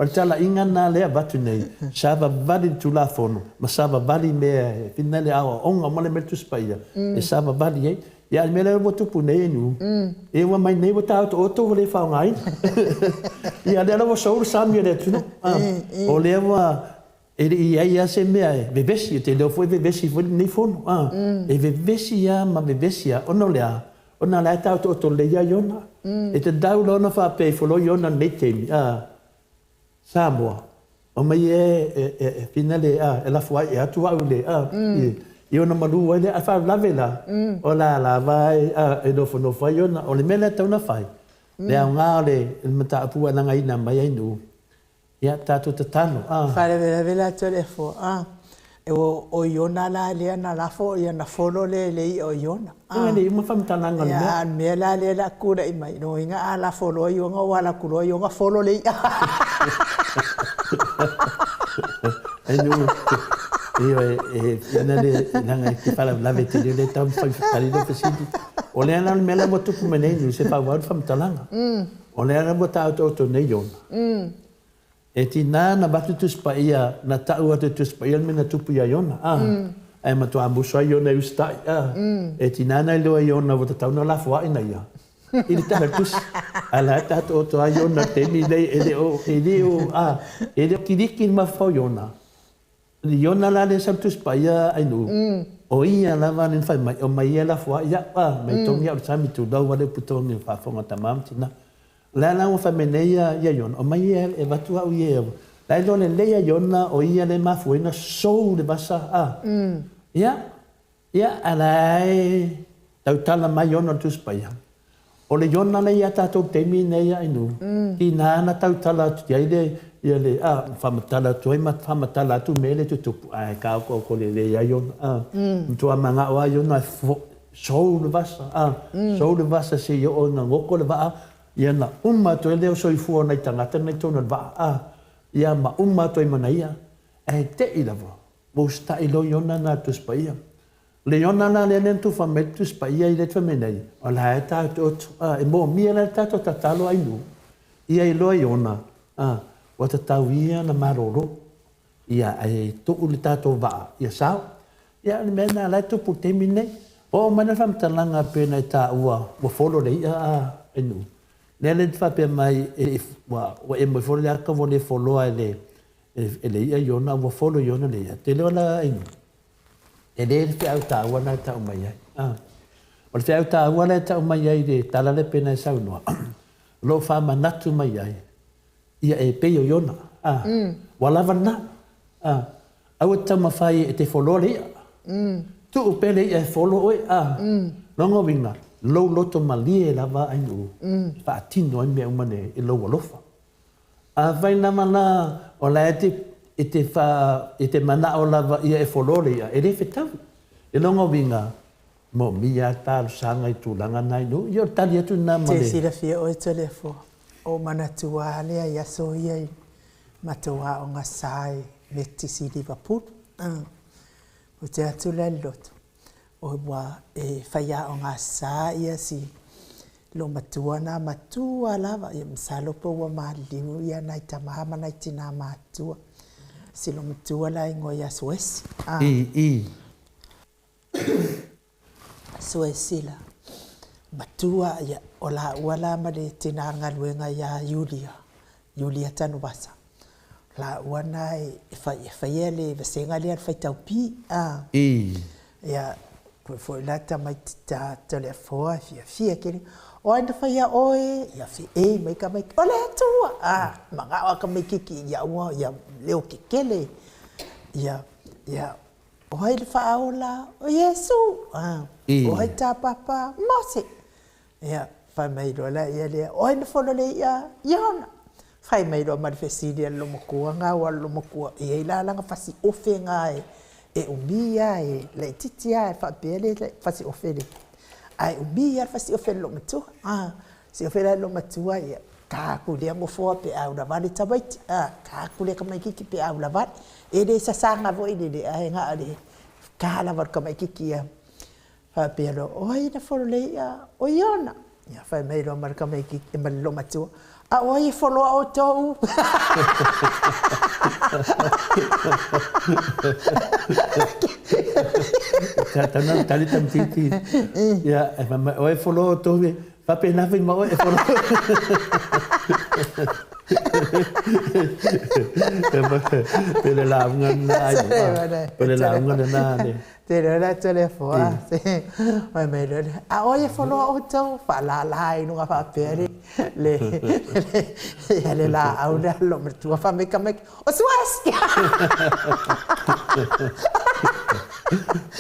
O tala inga na le batu nei. Sa va vali tu la fono. Ma sa va vali me finale a onga mo le me tu spa ia. E sa va vali ei. Ya me le mo tu pune nu. E wa mai nei bota o to le fa ngai. Ya le lo so sa mi le tu. O le wa e ia se me ai. Be besi te lo foi be besi foi nei fono. E be besi ya ma be besi ya ono le a. Ona la ta to le ya yona. E te dau lo na fa pe fo lo yona nei te mi. Samoa. O mai e finale e la foi e Atua le Io na malu ele a fa lavela. O la vai e do fo no fai ona o le mele tau na fai. Le nga le mata apu na ngai na mai nu. Ya tatu tatano. Fa le vela telefo. E o yona la le na la fo ya na folo le o yona. Le mo fam tananga le. Ya me la le la kura i mai no inga ala folo yo nga wala kulo yo nga folo le. Ai nu. Io nelle nanga che fa la vette le tam fa fare do pesiti o le ana me la botu come nei se fa va fam talanga o le ana bota to nei yon e ti na batu tu spaia na ta u tu spaia me na tu pu yon ai ma tu ambu so yon e sta e ti na lo yon na bota ta na la fo ina ya il ta tu ala ta to yon na te mi dei e o e ti dikin ma fo yona Yona la le sam tu spaia ai nu. O ia la va nen fai mai o mai la fo ia mai tong ia sami tu do wale putong ni fa fonga tamam tina. La la o fa meneia ia yon o mai e va tu au ia. La do le leia yona o ia le ma fo ina so le basa Ia alai tau tala mai yona tu spaia. O le yona le ia ta to temi nei ai nu. Ti na tau tala tu ia ia le famatala tu ai mat famatala tu mele tu ai ka ko le ia yon tu manga wa yon na so le vasa se yo ona ngoko le va ia na umma to le so i fu ona tangata nei tona va ia ma umma to i manaia e te i lava mo sta i lo yona na tu spaia le yona na le nen tu fametu spaia i le femenai o la ta to e mo mi la ta to tatalo ai nu ia i lo yona o te tauia na maroro ia ai tuku le tātou waa ia sao ia le mena lai tupu te mine o mana fam talanga pena ta ua wa folo le ia enu le le fa pe mai wa e mo folo le aka vo le folo le e le ia iona ua folo iona le ia. Te leo la inu. E le te au ta ua na ta umai ai. O le te au ta ua na ta umai ai le tala le pena e sau noa. Lo fa manatu mai ai. Ia e pe iona. Walava na. Au e tama fai e te folo le ia. Tu upele ia e folo oe. Longo winga. Lo loto malie lava ai nu. Fa atino ai mea umane e lo walofa. Vai na mana o la e te mana o lava ia e folore ia. E re whetawi. E longa winga. Mo mia tāru sanga i tūlanga nai nu. Ia tali atu nā male. Te sira fia o e tole fo. O mana tua lea ia so ia i. Matua o ngā sāi. Me te siri vapur. O te atu le loto. O wa e whaia o ngā sā ia si. Lo matua na matua lava. Ia msalopo wa maaliu ia nai tamama nai tina matua. Si lo matua la ingo ia Suesi. Suesi la. Matua ia o la uala ma le tina ngaluenga ia Yulia. Yulia tanu basa. La uana e whaia le vasenga le whai taupi. Ia foi la tamai ta telefona fia kini. O ainda whaia oe, ia fi mai ka mai. Ole atua. Manga o ka mai kiki ia ua ia leo kekele. Ia o hai le whaaola o Yesu. O hai tā papa Mose. Ia whai mai rola ia lea. O ainda whono le ia Iona. Whai mai roa marifesiria lomakua ngā wa lomakua. Ia ila langa whasi ofe ngā e umia e le titia e whapele le whasi ofe le. Ai umia whasi ofe lo matua. Si ofe lo matua ia. Kāku lea ngofoa pe au la vale tabaiti. Kāku lea kamaikiki pe au la vale. E le sasanga vo ile le ai ngā le. Kāla var kamaikiki ia. Whapelo oi na whoro le ia o Iona. Ia whai mai roa mar kamaikiki e mali lo matua. A oi wholoa o tau. Tana tali tam titi. Ya, oi wholoa o tau. Pape nafi ma oi wholoa. Pele launga nai. Pele launga nai. Te rera telefona. Oi me rera. A oi wholoa o tau. Whalala nunga whapere. Le la auna lo mertua fa meka meka. O Suesi.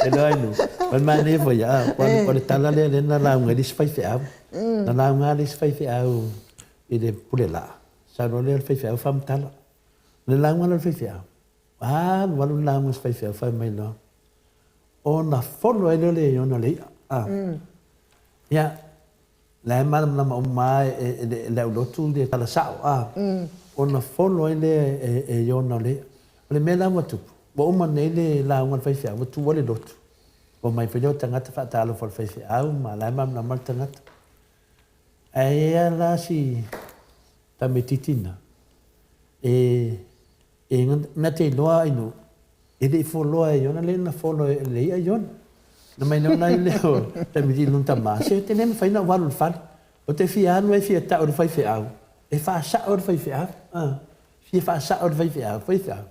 E no inu. Wan mane fo ya. Wan le tala le na launga dis fai fea. Na launga dis fai fea. I le pule la. Sa no le fai fea fam tala. Le launga le fai fea. Walu launga fai fea fai mai no. O na fono e le yona le. Ya. La malam nama umai le lotu de tala sao ona folo ele e yona le le mela watu bo uma nele la un fai fia watu wale lotu bo mai fio tangata fa talo fo fai fia au ma la mam na mal tangata ai la si tametitina e na te loa inu e de folo e yona le na folo le ia yona. Na mai no nai leo, te mi di lunta mase, te nem fai na walu fan. O te fia anu e fia ta o fai fia au. E fa sa o fai fia. Fia fa sa o fai fia, fai fia.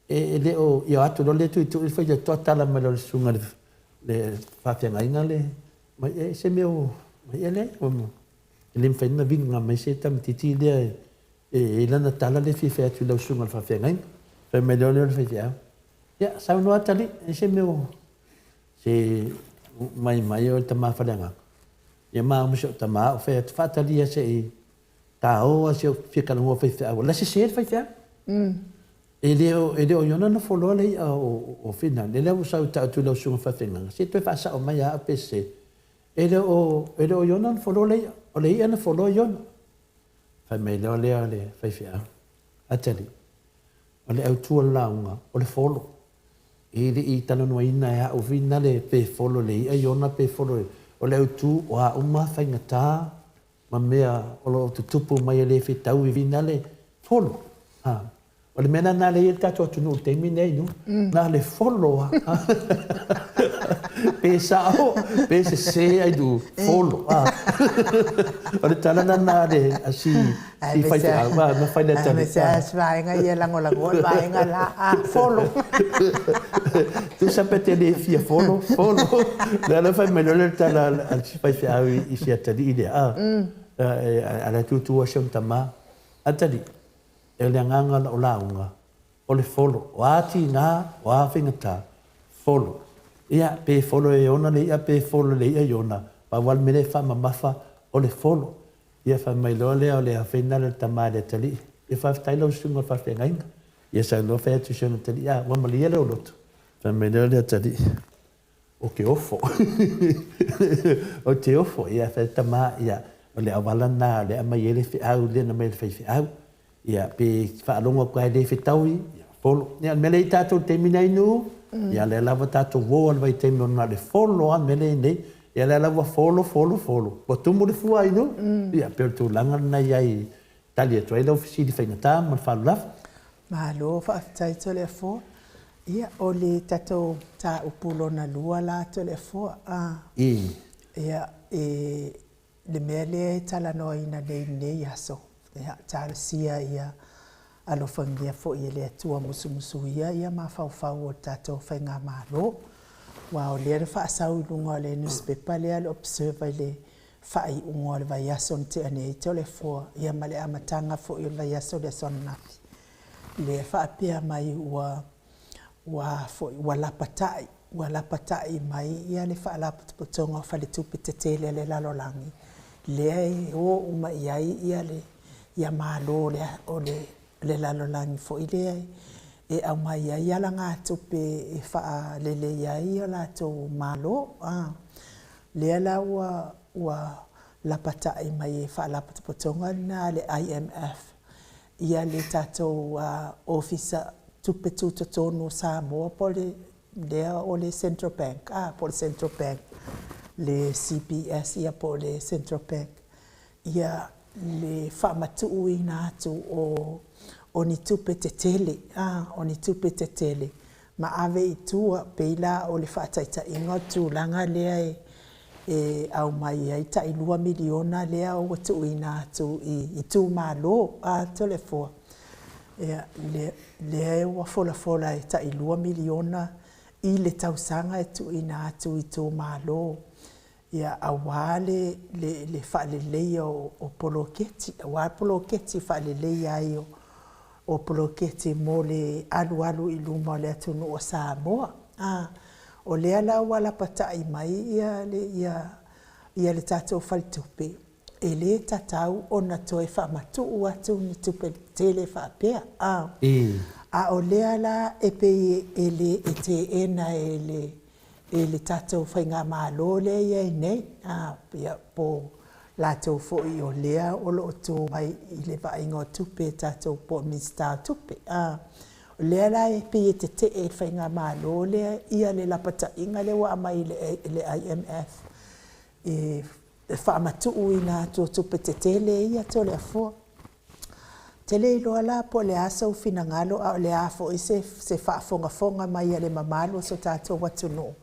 E le o ia atu no le tu fai de totala ma lo sunga le fa fia ngai ngale. Mai e se meu, mai ele o mo. Ele fai na vinga mai se tam titi le e lana tala le fia tu lo sunga fa fia ngai. Fai me lo fai fia. Ya, sa no atali, e se meu. Se mai o tama wharenga. Ia maa muso tama o whea te whatalia se i tā oa se o whikana ngua whai whea. La se se whai whea. E leo iona na wholoa lei o whina. Le leo usau ta atu lau sunga whawhenga. Se tue whasa o mai a pese. E leo iona na wholoa lei. O lei ana wholoa iona. Whai mai leo leo le whai whea. Atari. O le au tua launga. O le wholo. E le i tala noa ina e a o vina le pe folo le i ona pe folo o le utu o a uma whainga tā ma mea o lo te tupu mai le whi tau i vina le folo. O le mena nā le i tato atu no te mine inu, nā le folo. Pesao, pese se ai du folo. O le talana na le asi si fai te awa, na fai le tali. Me se vaenga ia lango vaenga la folo. Tu sapete le fia folo. La fai melhor le tala si fai te awa i si atali i le a. Ala tu o siam tama. Atali, e le anganga o launga, o le folo. O ati ngā, o a whingata, folo. Ia pe folo e ona le ia pe folo le ia ona pa wal mele fa mamafa o le folo ia fa mai lo le o le afena le tamale tali e fa tailo sungo fa fenga ia sa no fa tu shona tali ia wa mali le lot fa mai lo le tali o ke ofo o te ofo ia fa tama ia o le avalana le ama ele fi au le na mai fi au ia pe fa longo kwa le fi taui folo ia mele tato terminai nu ia le lava tatou voa le vai temi ona le folo an mele nei ia le lava folo po tumu le fua inu ia pe tu langa na ia tali e toile ofisi di fengata ma fa laf ma lo fa tai to le fo ia o le tatou ta upulo na lua la to le fo ia le mele tala no ina nei aso ia tala sia ia alo fangia fo i le atua musu ia ma fau o tatou whainga malo. Wa o le fa asau lunga le newspaper le al observer le fai unga le vai ason te ane i tole fo ia male amatanga fo i vai aso le son nafi. Le fa apia mai wa lapatai mai ia le fa lapatonga fa le tupi te tele le lalolangi. Le o uma ia le ia malo le o le lalolangi fo i le e au mai ia la ngā tupe e wha lele ia la tō malo. Le ala ua lapata i mai e wha lapatapotonga na le IMF. Ia le tātou officer tupe tūta tōnu Samoa po lea o le Central Bank. Po le Central Bank. Le CBS ia po le Central Bank. Ia le wha matu i nā atu o ni tupe te tele, o ni tupe te tele. Ma ave i tua peila o le whaataita inga tūlanga lea e au mai ai ta i 2 miliona lea o watu i nā tu i tū malo a tole fua. Lea e wa fola e ta i 2 miliona i le tausanga e tu i nā tu i tū malo. Ia awale le whaalelei o poloketi, awale poloketi whaalelei ai o poloketi mo le alu i luma le atunu o Samoa. O lea la wala patai mai ia le tātou whalitupe. E le tatau o na toi whamatu atu ni tupe tele whapea. O lea la e pe e te ena e le tātou whainga malo le ia nei. Pia po lātou fo i o lea o lo tō mai i le vainga o tupe tātou po mista tupe. O lea la e pe te e whainga malo lea ia le lapata inga le wa mai le IMF. E whaamatu i nā tō tupe te tele ia tō lea fo. Tele i loa la po le asa u fina ngalo a o le afo i se whaafonga mai le mamalo so tātou watunu.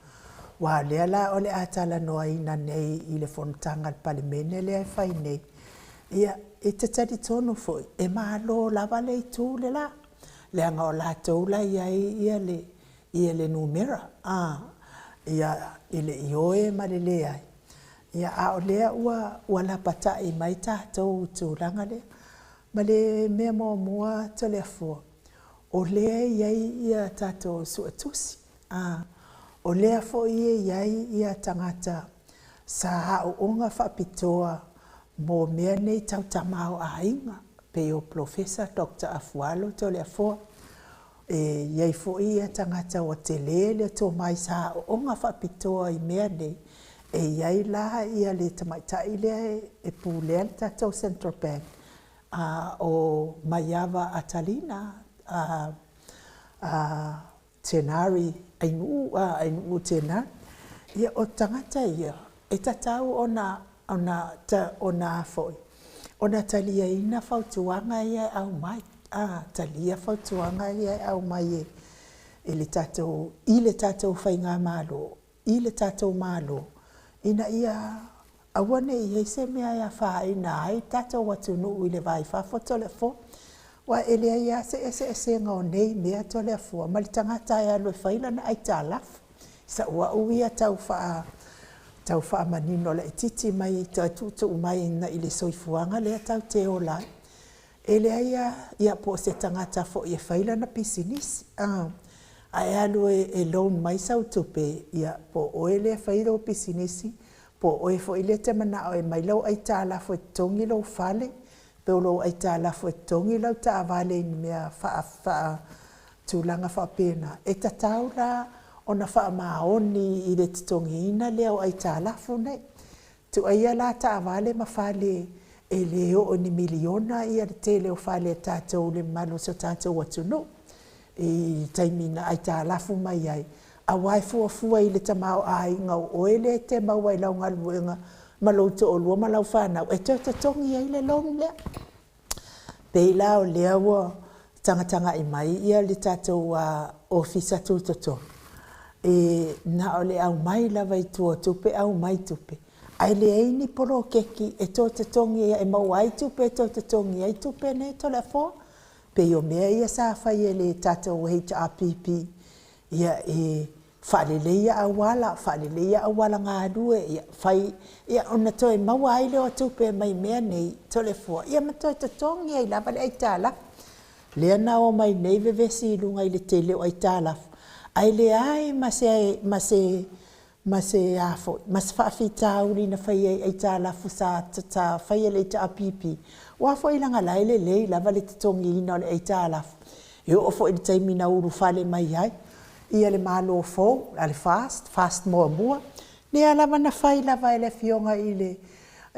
Wa lea la o le atala noa ina nei i le fontanga palimene lea e whai nei. Ia e te tari tonu foi, e malo lava le i tū le la. Lea ngā o la taula ia le numera. Ia i le ioe ma le lea. Ia a o lea ua la pata i mai tātou tūranga lea. Ma le mea mua ta lea fua. O lea ia tātou suatusi. O lea fo ia tangata sa hao unga whapitoa mō mea nei tau tamau a inga pe o Professor Dr. Afualo to lea fo iai fo ia tangata o te lele tō mai sa hao unga whapitoa i mea nei iai laha ia le tamaitai lea e pūlea tātou Central Bank o Maiava Atalina Tenari ainu tena ia o tangata ia e tatau ona foi ona talia ina fautuanga ia au mai talia fautuanga ia au mai i le tatou whainga malo i le tātou mālo. Ina ia awane i se mea ia whaina ai tātou watu nuu i le vai whawhoto le fo. Wa ele ia se ngau nei mea to le fo. Mali tangata ia loe whaila na ai tā lafu. Sa ua uia tau wha manino le titi mai tutu mai na i le soifuanga le tau te o lai. Ele ia po se tangata fo i whaila na pisinisi. Ai alu e loan mai sau tupe ia po oele whaila o pisinisi. Po oe fo ile te mana o e mai lau ai tā lafo e tongi lau whale. Peo lau ai tā lafo e tongi lau tā vale ni mea wha tūlanga wha pēna. E ta tau la o na wha maoni i le titongi ina leo ai tā lafo nei. Tu aia la tā vale ma whale e leo o ni miliona ia te leo whale tātou le malo so tātou watuno. I taimina ai tā lafo mai ai. A wai fua i le tamau ai ngau oele te mau ai lau ngaluenga ma lau to olua ma lau whanau. E te tongi ai le long lea. Pei lao lea wa tanga i mai ia le tātou ofisa tūtoto. E na o le au mai lava i tua tupe au mai tupe. Ai le eini poro keki e to te tongi e mau ai tupe e to te tongi ai tupe ne to le fo. Pei o mea ia sa whai e le tātou HRPP ia e whaleleia awala ngā rue, ia ona toi maua ai leo tupe mai mea nei, tole fua. Ia matoi te tongi ai lava le ai tāla. Lea na o mai nei vevesi ilunga i le te leo ai tāla. Ai le ai ma se afo, ma se whaafi tāuri na whai ai tāla fusa ta whai le ta apipi. Wa fo ilanga lai le lava le te tongi ina le ai tāla. Io o fo i le taimina uru whale mai ai. Ia le malo fo, ale fast mua. Le alava na whai lava ele fionga i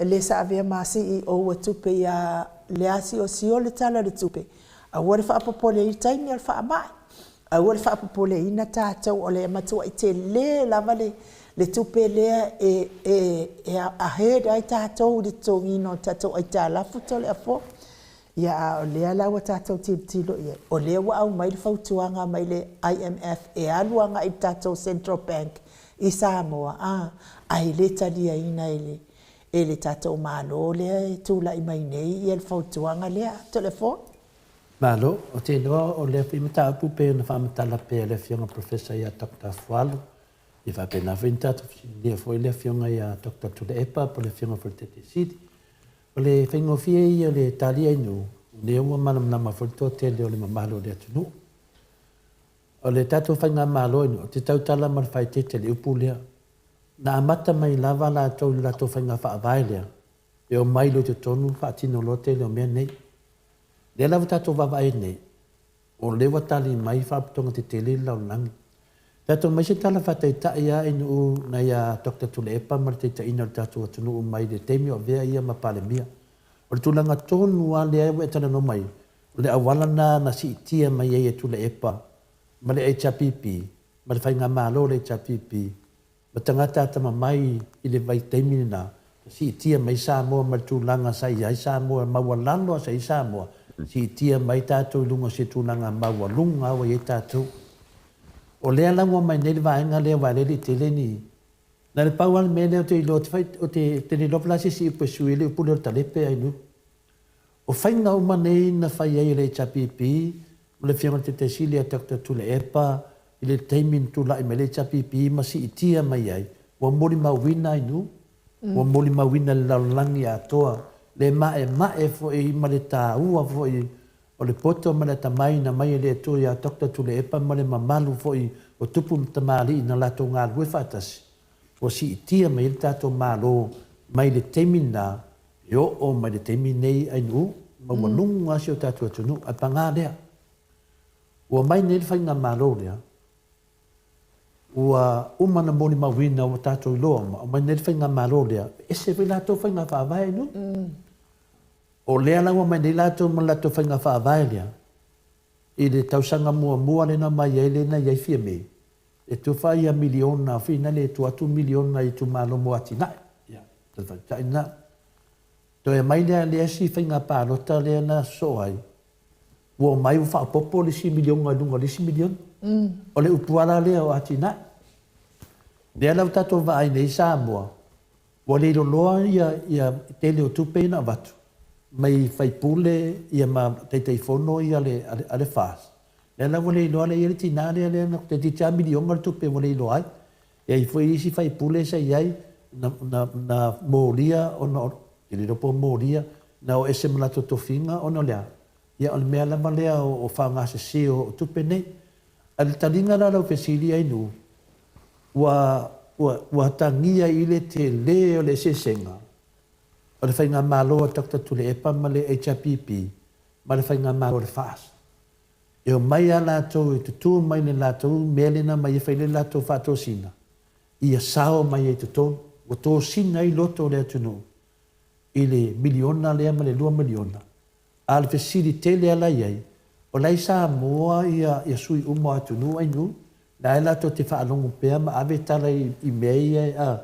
le sa avea ma CEO a tupe ia le asi o sio le tala le tupe. A wale wha apopole i taimi al wha mai. A wale wha apopole i na tātou o le matua i te le lava le tupe lea e a heda ai tātou le tōngino tātou ai tā lafu tole a fo. Ia o lea lawa tātou tilo ia. O lea wa au mai le whautuanga mai le IMF e aluanga i tātou Central Bank i Samoa. Ai le talia ina e le tātou malo lea e tūla i mai nei i le whautuanga lea. Telefon? Malo, o te noa o lea whimata apu pe na whamatala pe le fionga professor ia Dr. Fualu. I whapena whintatu lea fo i le fionga ia Dr. Tule Epa po le fionga Fultete City. O le whaingofia i o le talia inu, le ua manam nama whultoa te leo le mamalo le atunu. O le tatou whainga malo inu, o te tautala man whai te le upu lea. Na amata mai lava la tau la tau whainga whaavai lea. E o mai lo te tonu, whaatino lo te leo mea nei. Le lava tatou wawai nei. O lewa tali mai whaaputonga te tele lau langi. Tatou mai se tala whatai taia inu na ia Dr. Tule Epa mar te taina o tatou atunu mai le teimi o vea ia ma pale mia. O le tūlanga tonu a le aiwa e tana no mai. O le awalana na si itia mai e Tule Epa. Ma le HRPP. Ma le whainga malo le HRPP. Ma tangata atama mai i le vai teimi na. Si itia mai Samoa ma le tūlanga sa iai Samoa maua lalo sa i Samoa. Si itia mai tatou ilunga se tūlanga maua lunga awa i tatou. O lea lango mai nele vaenga lea walele te leni. Na le pauan me leo te ilo o te tene lopelasi si ipo suile o pule o talepe ainu. O whainga o manei na whai ai le HRPP, o le whianga te sili a Dr. Tule Epa, i le teimin tula i me le HRPP, ma si itia mai ai. Wa mori mawina ainu, wa mori mawina le laulangi a toa, le mae fo i ma le tā ua fo i o le poto ma le tamai na mai le tu ia Dr. Tule Epa ma le mamalu foi o tupu tamali na lato ngā lue whatasi. O si itia mai le tato malo mai le temina yo o mai le teminei ainu ma wanunga si o tato atunu a panga lea. Ua mai nei whainga malo lea. Ua umana moni mawina o tato iloa ma mai nei whainga malo lea. Ese vi lato whainga whaavai ainu. O lea lawa mai nei lato ma lato whainga whaavai lea. I le tausanga mua le na mai ele na iai fia mei. E tu whai a miliona, whina le tu atu miliona i tu malo mo ati nai. Ia, tai na. To e mai lea si whainga pālota lea na so ai. Ua mai u whaapopo le si miliona lunga le si miliona. O le upuala lea o ati nai. Lea lau tatou vaai nei Samoa. Ua le loa ia tele o tupe ina watu. Mai faipule ia ma teitei fono ia ale fas. Lea lau le loa le ia le tina lea lea te titia milionga le tupe ua le loa ai. Ia i fwoi isi faipule sa iai na moria o na ili ropo moria na o ese malato tofinga o na lea. Ia o le mea lama lea o whangase se o tupe nei. Ale talinga la lau pesili ai nu. Ua tangia i le te le o le sesenga. O le whainga māloa takta tule epa ma le HRPP, ma le whainga māloa le fast. E o mai a lātou, e tutu mai le lātou, melena mai e whaile lātou whātou sina. Ia sao mai e tutu, o tō sina i loto le atunu. I le miliona lea ma le 2 miliona. A le fesiri tele ala iai, o lai Samoa ia sui umo atunu ai nu, na e lato te whaalongo pēr ma ave tala i mea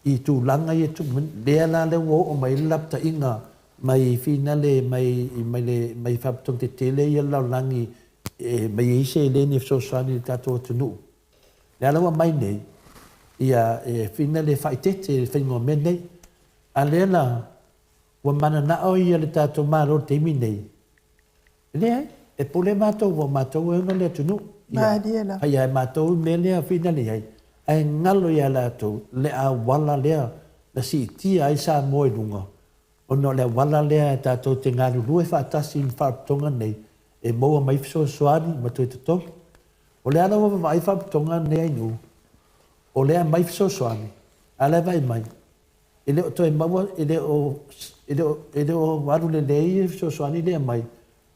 i tū langa i tu lea la le wo o mai lapta inga mai fina le mai whaptong te tele i lau langi mai eise e lene so sani tato tunu. Lea lawa mai nei ia fina le whaitete le whaingo me nei a lea la wa mana nao i le tato maro te mi nei. Lea e pole mātou wa mātou e una le tunu. Ai ai mātou me lea fina le ai. Ai ngalo ia lātou le a wala lea na si tia ai sa moe lunga. O no le wala lea tātou te ngāru lue whaatasi in whaaputonga nei e moa mai fiso soani ma tui tuto. O lea nawa mai whaaputonga nei ai nu. O lea mai fiso soani. A lea vai mai. E leo toi maua e leo waru le lei e fiso soani lea mai.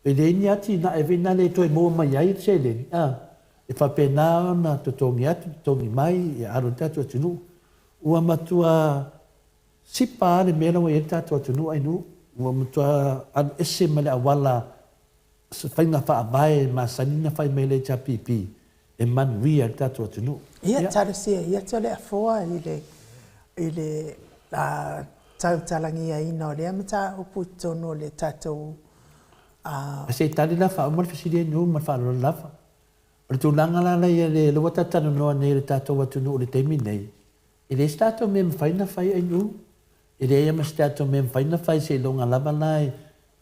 E le ni ati na e vina le toi moa mai ai se le. E whapena na tutongi atu, tutongi mai, e aro tatu atunu. Ua matua sipa ale mera wa e tatu atunu ai nu. Ua matua an ese mele awala whainga whaamae ma sanina whai mele cha pipi. E manuia tatu atunu. Ia tarasia, ia tole a foa i le tautalangi a ina o lea mata upu tono le tatou. Se tali la wha umar fisiri nu, ma wha alo lafa. O le tūlanga lana ia le loa tatana noa nei le tātou atunu o le teimi nei. I le stato me mwhaina whai ai nu. I le ea ma stato me mwhaina whai se longa lama lai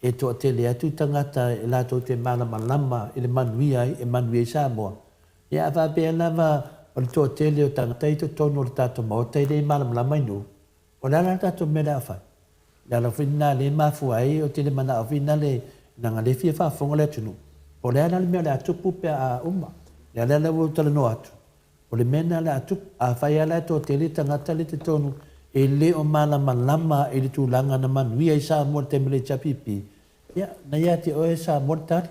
e toa te le atu tangata e lātou te malama lama i le manuia e manuia i Samoa. Ia a whapea lama o le toa te le o tangata i to tono o le tātou Maota i le malama lama i nu. O le ala tātou me la whai. Le ala whina le mafu ai o te le mana o whina le nanga le fia whafonga le atunu. O le ala le mea le atupu pe a uma. Le ala le wau tala no atu. O le mena le atupu a whai ala to te le tangata le te tonu e le o malama lama e le tūlanga na manuia i Samoa te mele chapipi. Ia, na ia te oe Samoa tari.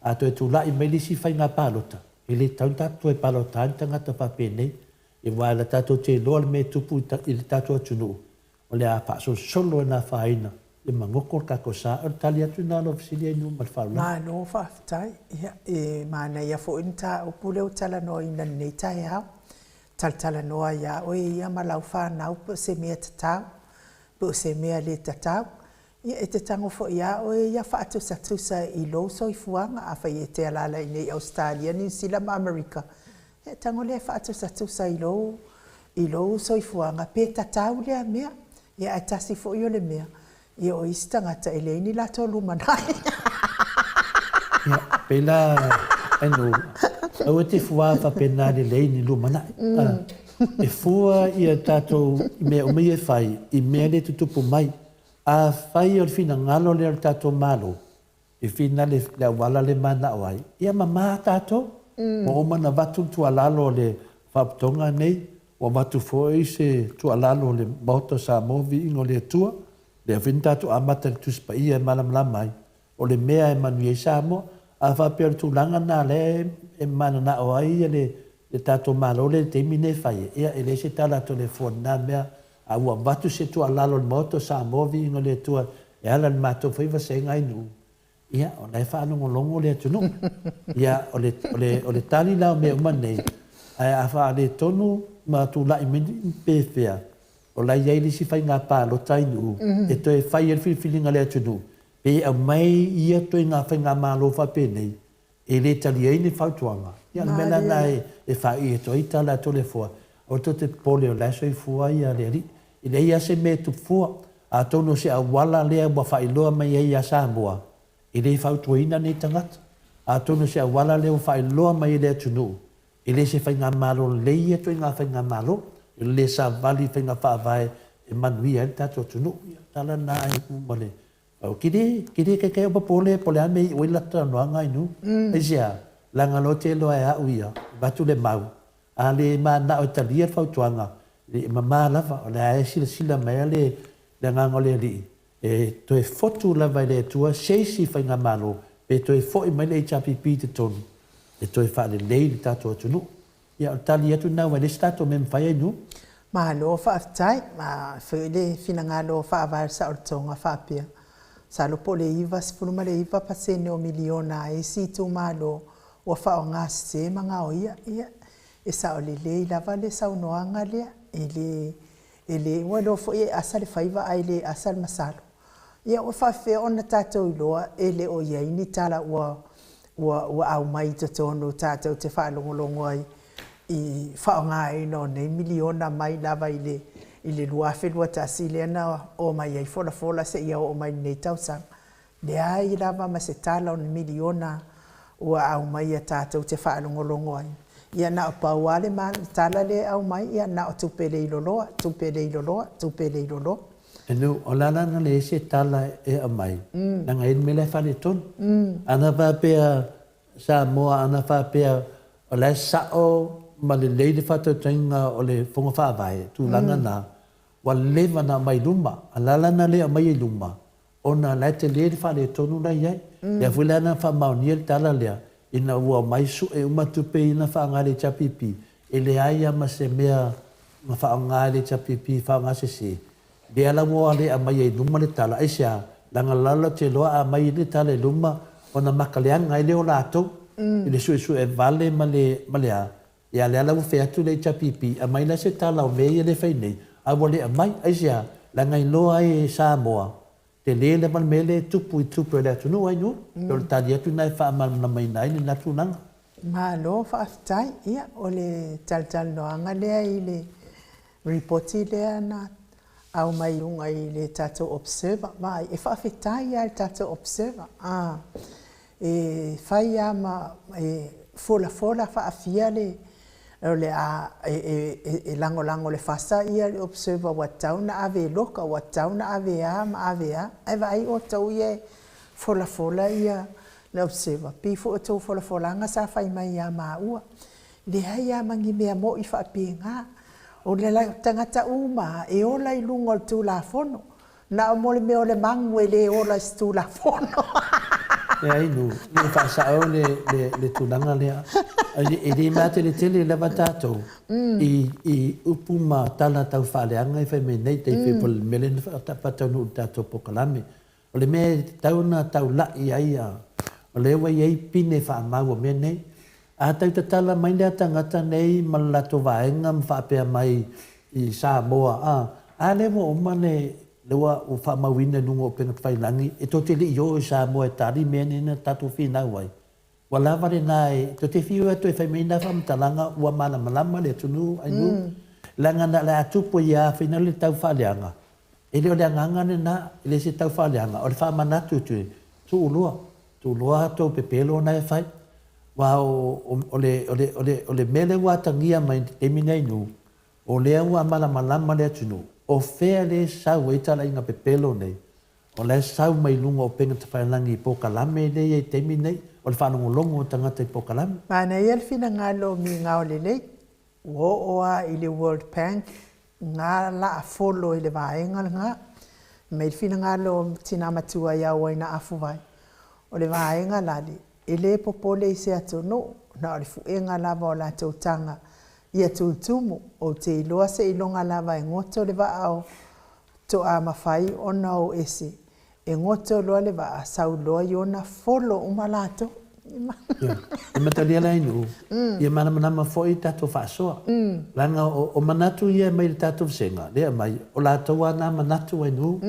A to e tūla i meilisi whai ngā pālota. E le tautatu e pālota ni tangata whapene. E wai la tato te loa le me tupu i le tato atunu. O le a paso solo e nā whaina. Le mangoko kako sa o tali atu na no fisili ai nu malfaula. Ma no fa tai ia e mana ia fo inta o pule o tala no ina nei tai ha. Tala no ia o ia malau fa na o se me tata. Po se me le tata. Ia e te tango fo ia o ia fa atu sa i lo so i fuanga a fa ia te ala nei Australia ni sila ma America. E tango le fa atu sa i lo so i fuanga pe tata le mea. Ia atasi fo yo le mea. Ia o isi tangata e leini la tō lumanai. Ia, pēla, anu, au e te fuawa pēnā le leini lumanai. E fua ia tātou mea o mea whai, i mea le tutupu mai, a whai o le whina ngalo le tātou malo, e whina le wala le mana o ai. Ia mamā tātou, mo o mana watu tua lalo le whaptonga nei, o watu fōi se tua lalo le Maota Samoa Viiga le Atua, le avinta tu amata le tuspa ia malam lamai o le mea e manuia i Samoa a whapea le tūlanga nā le e mana na o ai le tātou malo le te mine whai ia e le se tala to le fōna mea a ua watu se tu alalo le Maota Samoa Viiga le Atua e ala le mātou whaiva se ngai nu ia o nei whanongo longo le atunu ia o le tali lao mea umanei a wha le tonu ma tu lai meni pewhea o lai ai lisi whai ngā pālo tainu e toi whai e whiwhilinga le atunu pe au mai ia toi ngā whai ngā mālo whapene e le tali ai ne whautuanga ia mena nai e whai e toi tala to le fua o to te pole o laso I fua ia le ri. I le ia se me tu fua. A tono se a wala lea wa whailoa mai ia Samoa. I le whautuina ni tangata. A tono se a wala lea whailoa mai lea tunu. I le se whainga malo leia to inga whainga malo. I le sa vali whainga whaavai e manuia le tato tunu. Tala na ai kumale. O kiri ke kei opa pole ame I oilata noanga inu. Eisia, langa lo te loa e au ia. Batu le mau. A le ma na o talia whautuanga. Le mama lava. O le ae sila mea le nganga le li. E to e fotu lava le tua seisi whainga malo. E to e fo I mai le HRPP te tonu. E to e wha le lei le tato atunu. Ia o tali atu nau le stato mem whai inu. Ma lo whaafitai, ma while fina ngā lo whaavare sa o tonga whaapia. Sa lo po le iwa, sifuruma le iwa pasene o miliona e si tu ma lo ua whao ngā se manga o ia. E sa o le lei lava le sa unoanga lea. E le ua lo fo e asale whaiva ai le asale masalo. Ia ua whaafea ona tātou iloa e le o iai ni tala ua au mai to tono tātou te whaalongolongo ai. I whao ngā ino nei miliona mai lava I le lua whenua tāsi leana o mai ai fola se ia o mai nei tausang. Le ai lava ma se tala o miliona ua au mai a tātou te whaalongolongo ai. Ia na o pauale ma tala le au mai, ia na o tupele iloloa. Enu, o lalana le se tala e a mai. Nanga en mele whale ton. Ana whapea Samoa, ana whapea o le sao ma le leile whata tainga o le whonga whaavai. Tu langa na, wa lewa na mai luma. A lalana le a mai e luma. Ona lai te leile whale tonu na iai. Ia whulana wha maunia le tala lea. Ina ua mai su e umatupe ina whaangare chapipi. E le aia ma se mea ma whaangare chapipi whaangase se. Le ala mua le a mai e luma le tala. Aisia, langa lala te loa a mai le tala e luma. Ona makaleanga e leo lato. I le su e vale ma le a. Ia le ala ufe atu le chapipi. A mai la se tala o mei e le whainei. A wale a mai. Aisia, langa i loa e Samoa. Te lele man mele tupu I tupu e le atu nu ai nu. Pero tali atu nai wha amal na mai nai ni natu nanga. Ma lo whaafitai, ia, o le tal noanga lea I le reporti lea na au mai unga I le tato observer. Ma e whaafitai ia le tato observer. E whai ia ma fola whaafia le le a lango le fasa ia le observer wa tauna ave loka wa tauna ave a ma ave a e vai o tau ia fola ia le observer pi fo tau fola nga sa fai mai ia ma ua le hai ia mangi mea mo I whaapinga o le la tangata uma e ola I lungo tu la fono na o mole me o le mangu e le ola stu la fono E ai nu, le whaasao le tunanga lea. E di mate le tele leva tātou. I upu ma tala tau whaaleanga I whai me nei tei whipol mele na whaatapatau nu tātou pokalame. O le mea tauna tau lai ai a. O le ewa iei pine whaamau o mea nei. A tau ta tala mai lea tangata nei malato vaenga mwhaapea mai I Samoa. A lewa o mane lewa o whaamawina nungo o penga whailangi. E to te li o Samoa e tari mea nena tatu whina wai. Wa lava le nai, to te whiu atu e whaimeina whamtalanga ua malama le tunu ainu. Langa na le atupo ia whina le tau whaaleanga. E leo le anganga ne na, le se tau whaaleanga. O le whaamanatu tu, tu uloa tau pepelo na e whai. Wa o le mele wa tangia mai te mina inu. O lea ua malama le tunu. O whea le sau e tala inga pepelo nei. O le sau mai lunga o penga te whailangi I pokalame nei e te minei. O le whanongolongo o tangata I pokalame. Mana ia le fina ngalo mi ngao le lei. Oa I le World Bank. Ngā la a folo I le vaenga ngā. Me le fina ngalo tina matua ia o ina afu vai. O le vaenga lali. E le popole I se ato no. Na o le fuenga lava o la tautanga. Ia tutumu o te iloa se ilonga lava e ngoto le vaao. To a mawhai o nao ese. E ngoto loa le va sau loa I ona folo umalato. E matalia la inu. Ia manama foi tato whaasoa. Langa o manatu ia mai le tato vsenga. Lea mai o la taua na manatu inu.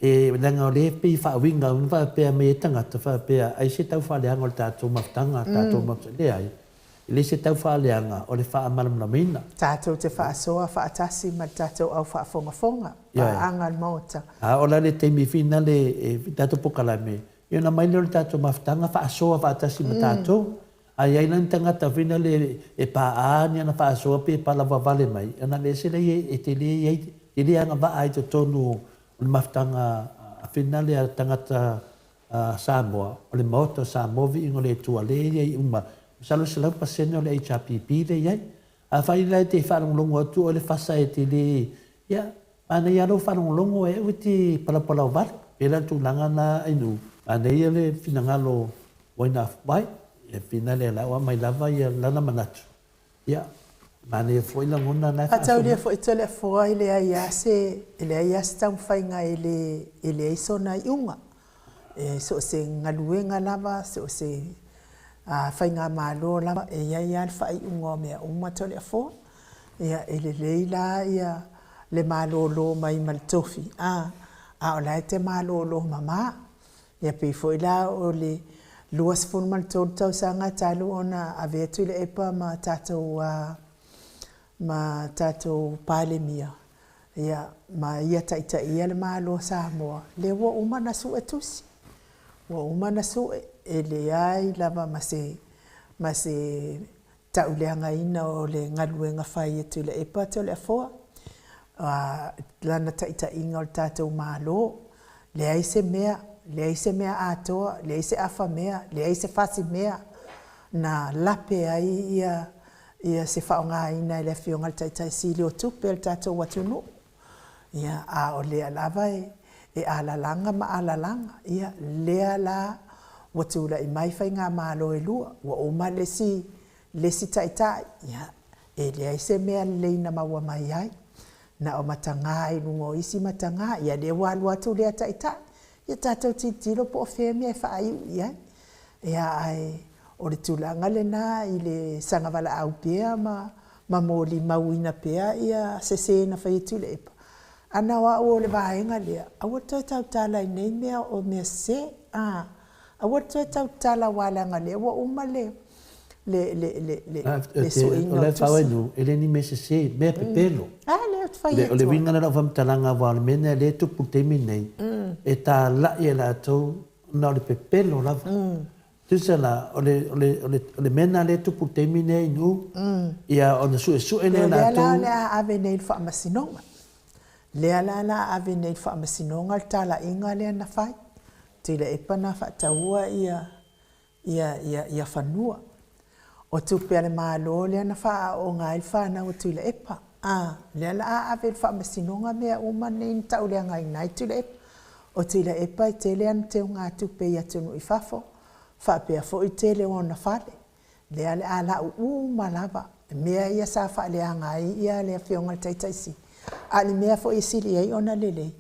E langa o le pi whaawinga unwa pia me tangata wha pia ai se tau whaaleanga o le tato maftanga, tato maftanga. Lea ai. le se tau whaaleanga o le wha malamina. Tātou te whaasoa, whaatasi, ma tātou au whaafonga, paanga Maota. O la le teimi fina le tātou pokalame. Ia na mai le tātou mawhtanga whaasoa whaatasi ma tātou. Ai ai nan tangata fina le paani ana whaasoa pe palawa vale mai. Ana le se le te le anga wa ai to tonu o le mawhtanga fina le tangata Samoa. O le Maota Samoa vi ingo le tua le iai uma. Salo salo pasene o le HRPP le iai. A whai lai te whanonglongo atu o le whasa e te le. Ia, ana ia lo whanonglongo e uti palapala o vale. Pela tu langa na inu. Ana ia le finangalo waina wai. E fina le lawa mai lava ia lana manatu. Ia, mana ia foi langona na whasa. Atau lia foi tole fua i le aiase tau whainga i le aiso na iunga. So se ngaluenga lava, so se whainga malo lava, e iai al whai ungo mea uma tole fua. Ia ele leila ia le malo lo mai maltofi. O lai te malo lo mama. Ia pe foi la o le luas fun maltol tau sanga talu ona avetu le epa ma tatou palemia. Ia ma ia taita ia le malo Samoa. Le wa uma na su etusi. Wa uma na su ele ai lava ma se tauleanga ina o le ngaluenga whai etu le epa te le afoa. Lana taita inga o tatou malo. Le ai se mea Atua, le ai se afa mea, le ai se fasi mea. Na lape ai ia se whaonga ina le fionga taita sili o tupe le tatou watunu. Ia o lea lava e alalanga ma alalanga. Ia lea la watula i mai whai ngā malo e lua. Wa oma lesi taitai. Ia le ai se mea leina maua mai ai. Na o matanga i lungo isi matanga. Ia le walu atu lea taitai. Ia tātou titilo po o whemia e whaiu ia. Ia ai o le tūlanga le nā i le sangawala au pēa ma mōli mauina pēa ia sesena whaitu le epa. Ana wa o le vahenga lea. Awa toi tau tala i nei mea o mea se. Awa toi tau tala walanga lea. Wa uma le suinga. O le whawenu, ele ni me se mea pepelo. O le wingana la whamtalanga wale mena le tupu temi nei. E tā lai e la tau na o le pepelo lava. Tusa la, o le mena le tupu temi nei nu. Ia o na sue nei la tau. Lea la ave nei le whaamasinonga. Lea la ave nei le whaamasinonga le tā la inga lea na whai. Tila epa na whaataua ia whanua. O tupe le malo lea na wha o ngai whana o tila epa. Lea la ave le whaamasinonga mea uma nei tau lea ngai nai tila epa. O tila epa i tele anu te ngā tupe i atunu i whafo. Whapea fo i tele o na whale. Lea le ala uma lava. Mea ia sa whale a ngai ia lea whionga taitaisi. Ali mea fo i sili ei ona lele.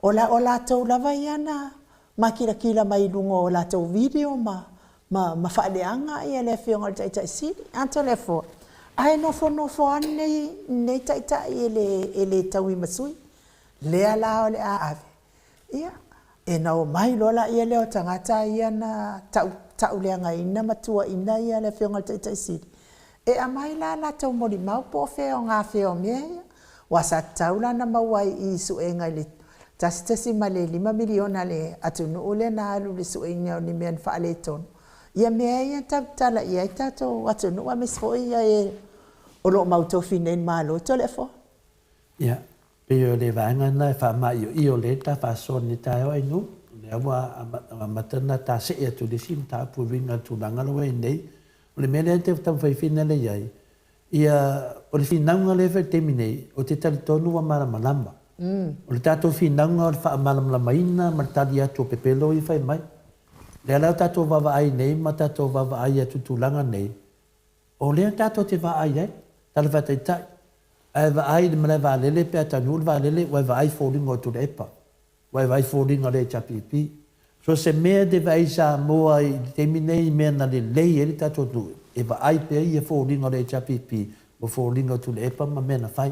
O la tau lava ia na makila mai lungo o la tau video ma whale a ngai ia lea whionga taitaisi. Anto le fo. Ai no fo ane nei taitai ele tau i masui. Lea la o le a ave. Ia, e nao mai lola ia leo tangata ia na tau leanga ina matua ina ia le whionga taitai siri. E a mai la tau mori mau po wheo ngā wheo mea ia. Wasa tau la na mawai i suenga le tasitasi ma le 5 miliona le atunu ule na alu le suenga o ni mea whaale tonu. Ia mea ia tala ia i tato atunu a misfo ia e olo mautofi nen malo to le fo. Ia. Peo le vanga na wha i o le ta wha son ni tae o inu. Le awa matana ta se e tu le sim ta pu vinga tu langalo e nei. O le mele te tam whai whina le iai. Ia o le whinaunga le whai teminei o te tali tonu wa maramalama. O le tato whinaunga o le wha maramalama ina ma tali atu o pepelo i whai mai. Le alau tato wawa ai nei ma tato wawa ai atu tu langa nei. O le tato te wa ai ai. Tala wha taitai. Ai va ai le va lele pe atanu va lele wa va ai falling o tu epa wa vai falling o le chapipi so se me de vai sa mo ai terminei me na le lei ele ta tu e va ai pe i falling o le chapipi o falling o tu epa ma me na fai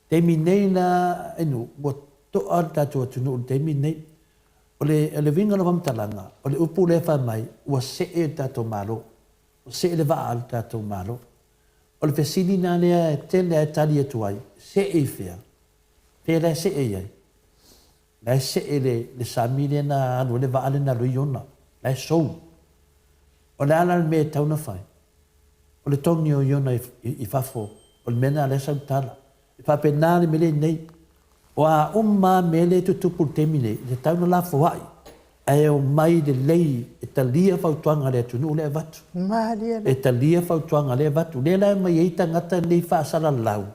terminei na enu o to alta tu no terminei o le vinga no vamtalanga o le upu le fa mai o se e ta to malo se le va al tātou malo. O le fesini nā lea tele e tali e tuai, se e fea. Pēra se e iai. Lai se e le samile na anu le va ale na lui ona. Lai sou. O le ala me tauna fai. O le tongi o iona i fafo. O le mena le sautala. I whapena le mele nei. O a umma mele tutupu temine. Le tauna la fuai. E o mai de lei e talia fautuanga le atunu le vatu. E talia fautuanga le vatu. Le la mai eita ngata nei whaasara lau.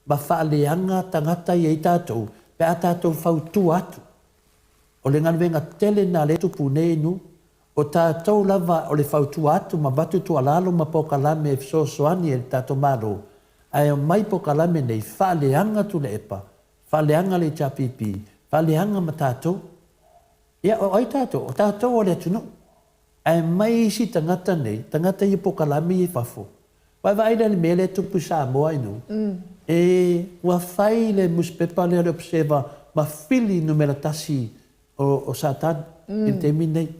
Ma whaaleanga tangata i eita atou. Pe a tātou fautu atu. O le nganwenga tele na le tupu nei nu. O tātou lava o le fautu atu ma batu tu alalo ma pokalame e fisosoani e tātou maro. Ai o mai pokalame nei whaaleanga tu le epa. Whaaleanga le chapipi. Whaaleanga ma tātou. Ia o ai tātou, o tātou o le atunu. Ai mai isi tangata nei, tangata i pokalami i fafo. Wai waira le mele tupu Samoa inu. Ua whai le muspepa le observa ma fili numera tasi o Satan in te minei.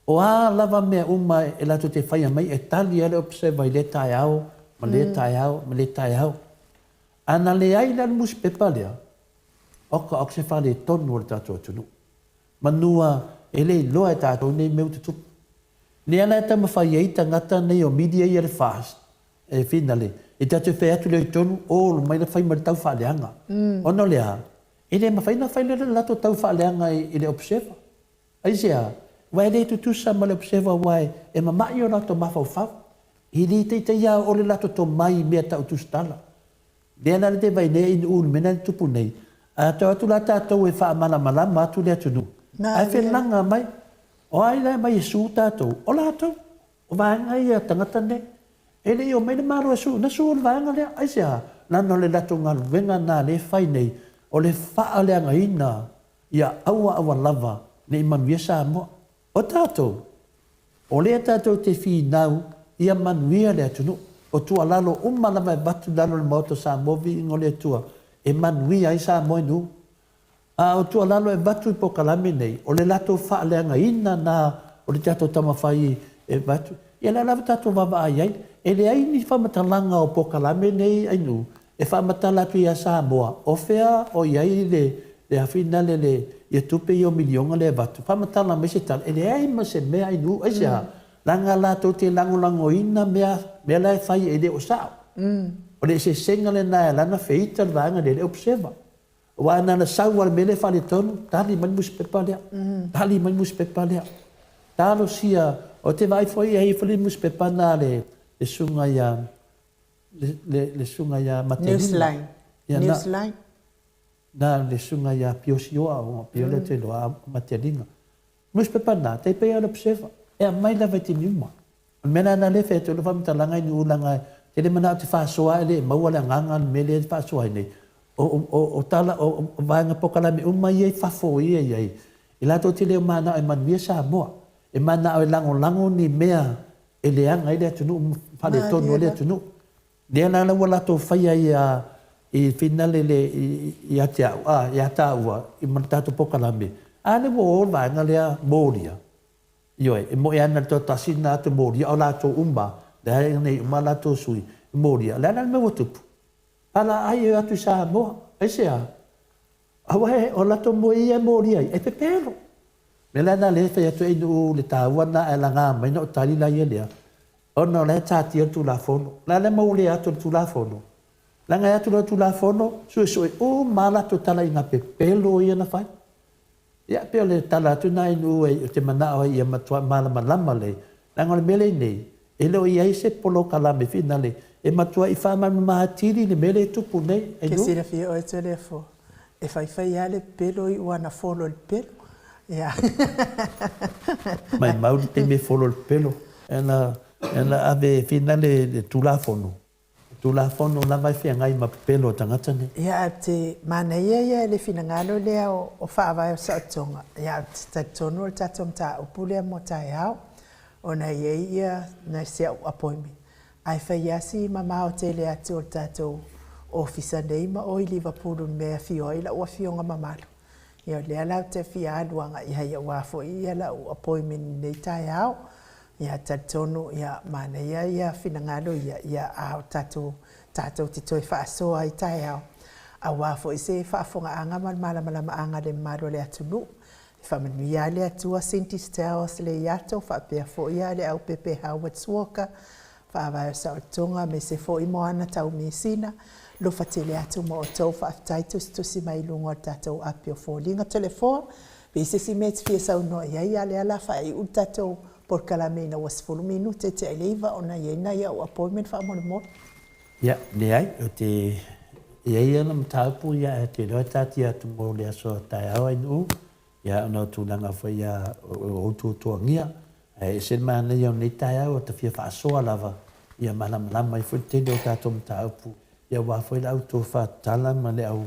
O a lava mea uma e lato te whaia mai e tali le observa i le tai au, ma le tai au, ma le tai au. Ana le ai le muspepa lea, oka se whale tonu o le tātou atunu. Manua e le loa e tātou nei meu te tupu. Ne ana e tama whai ei tangata nei o media i le fast. E finale. E tātou whai atu le tonu, o mai na whai mara tau whaaleanga. Ono lea. E le mawhai na whai le lato tau whaaleanga i le observa. Aisea, wai le tutusa ma le observa wai e mamai o lato mawhau. I li te ia o le lato to mai mea tau tustala. Le ana le te vai ne in ulu mena le tupu nei. A tau atu la tātou e wha malama atu le atunu. Ai whenanga mai, o ai lai mai e su tātou, o lātou, o vāanga i a tangata ne. E le o mai le maro e su, na su o le vāanga lea, ai sea, nano le lato ngā wenga nā le whai nei, o le wha leanga ina, i a aua lava, ne i manuia Samoa. O tātou, o lea tātou te whi nau, i a manuia le atunu, o tua lalo umalama e batu lalo le Maota Samoa vi ingo le tua, e manuia i Samoa inu. O tua lalo e batu i pokalame nei, o le lato whaaleanga ina na o le tato tamawhai e batu. Ia le alawa tato wawa ai ai, e le aini whamatalanga o pokalame nei ainu, e whamatalatu i a Samoa, o whea o iai le hawhina le ia tupe i o milionga le batu. Whamatala me se tala, e le aima se mea ainu, ai sea, langa lato te langolango ina mea lai whai e le o sao. O le se senga le nai lana feita le vanga le observa. Wa na sau wal mele fale tonu, tali mai muspepa lea. Tali mai muspepa lea. Talo sia, o te vai foi e fale muspepa na le sunga ia le sunga ia materina. Newsline. Na le sunga ia piosioa o piole te loa materina. Muspepa na, te pea le observa. E mai la vai te numa. Mena na le feto le famtalanga ni ulanga te le mana te fasoa ele maua le nganga mele te fasoa nei. O tala o vanga pokalame uma ye fafo ye ye ila to tile mana e manuia Samoa e mana o lango ni mea e le anga ile tunu fale tonu le tunu le na wala to faia ia i finale le i Atua i mata to pokalame ane wo vanga le moria yo e mo ia na to tasina to moria o la to umba le nei mala to sui moria le na me wotupu ala ai e atu Samoa, ai sea. Awa he, o lato mo ia mori ai, e pepero. Me lana le fai atu e nu le tāwana e la ngā mai no tali la ia lea. O no le tāti atu la fono. La le mau le atu tu la fono. La ngai atu la tu la fono, sue o mala to tala i ngā pepelo ia na fai. Ia peo le tala atu na inu e te mana o ia matua malama lama le. La ngā le mele nei, e leo ia i se polo kalame fina le. E matua i wha mahatiri ni mele tupu nei. Ke sira fia o e te lefo. E whai ale pelo i wana folo le pelo. Ia. Mai mauri te me folo le pelo. Ena ave fina le tulafono. Tulafono la mai fia ngai ma pelo tangata ne. Ia te mana ia le fina ngalo lea o whaavai o sautonga. Ia te tono le tatom ta upulea mo tai au. O na ia na sea appointment. Ai whai asi mamao te le atu o tātou ofisa nei ma o i Liverpool mea fio i la ua fionga mamalo. Ia le alau te fia aluanga i hei a wafo i ala o appointment nei tai au. ia tatonu ia mana ia finangalo ia au tatou te toi whaasoa I tai au. A wafo I se whaafonga anga malama anga le maro le atunu. Whamanuia le atua St. Stels le iato, whaapea fo ia le au pepe Howard Walker, whaavai sa o tonga me se fo I moana tau mesina, lo whatele atu mo o tau whaafitai tusi mai lungo o tatou apio fo linga telefon, pe se si meti fia sau no ia le ala whai u tatou por kalamena was fulu minute te aileiva ona iena ia o appointment whaamone mo. Ia, ne ai, o te ia na mtaupu ia te loa tati atu mo le aso tai awa inu, ia ona tūlanga whai ia o tuangia, e sen mana ia nei tai awa ta fia whaasoa lava, ia malama I fwoi tene o tato mtaupu, ia wafoi la auto whaatala ma le au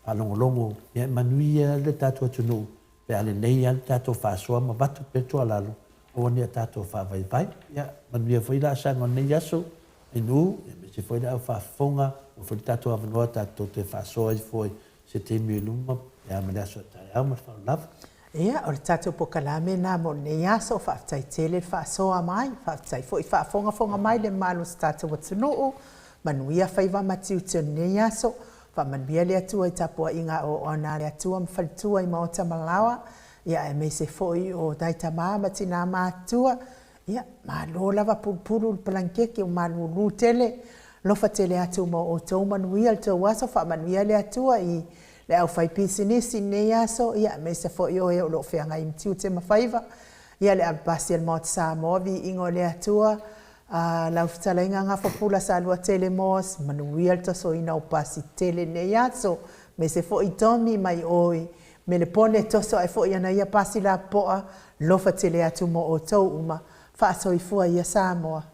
alongolongo, ia manui ia le tato atunu, pe ale nei ia le tato whaasoa ma batu peto alalu, o ni tato whaavaivai, ia manui ia whai la asanga nei aso, inu, se foi la whaafonga, o foi tato avanoa tato te whaasoa I foi, se te miuluma, ia me la so tai au ma whaalawa. Ia, o le tatou pokalame na mo nei aso whaafitai tele whaasoa mai, whaafitai fo I whaafonga mai le malo sa tatou atunuu, manuia whaiva matiu te nei aso, whaamanuia le atua I tapua inga o ona le atua mawhalitua I Maota Malawa, ia e me se foi o daita maa matina maatua, ia, malo lava pulpulu palankeke o malulu tele, lofa tele atu mo o tau manuia le tau aso, whaamanuia le atua I le au whai pisinisi nei aso, ia me se fo I o e o lo whianga I mtiu te mawhaiva, ia le abasi al Maota Samoa vi ingo le atua, lau fitala inga ngā whapula sa alua tele mos, manuia le taso ina o pasi tele nei aso, me se fo I tomi mai oi, me le pone toso ai fo I ana ia pasi la poa, lofa tele atu mo o tau uma, whaaso I fua ia Samoa.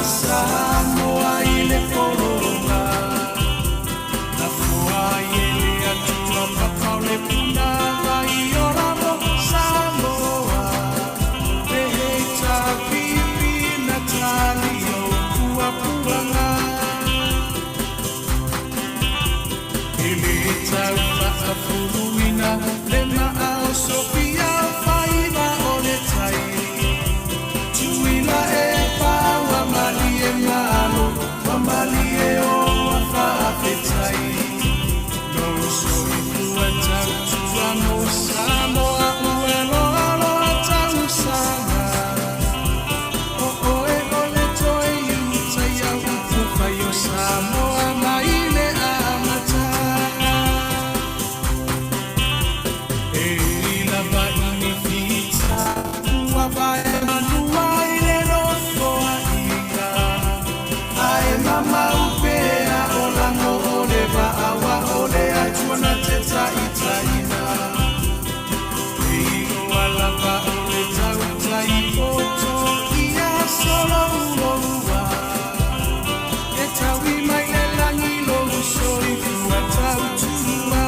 Samoa ile korona na fua ile atua pakaule puna vai oramo Samoaeheta pipi natalio kuapuanga ile taufa afuruina lema au Sofia faiva oletai tuila epa malie malo, malie o whaapetai. No soi fuata tuamo Samoa uelo alo tau sana. O le toi uta ia upuka yo Samoa maile amata. E lava ini fita, uawae manua ile rofoa mama upea olango ole awa ole ajuana teta itaina Viiga wala va ole tauta I foto ia solo uloa Eta wi mai le langi lo usoi fua tautua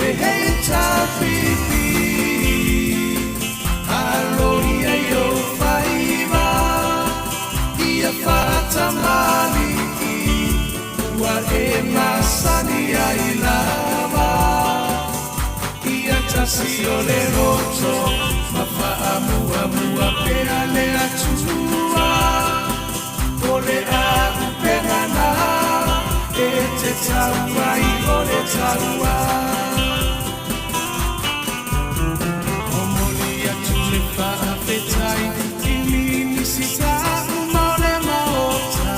E heita pipi aloria yo faiva Fatamani wa e masani ai lava ia tasi ole roto mafa amua pena le atua ole a pena e te taua I ole taua omoli atu le fa'apetai I sita Maota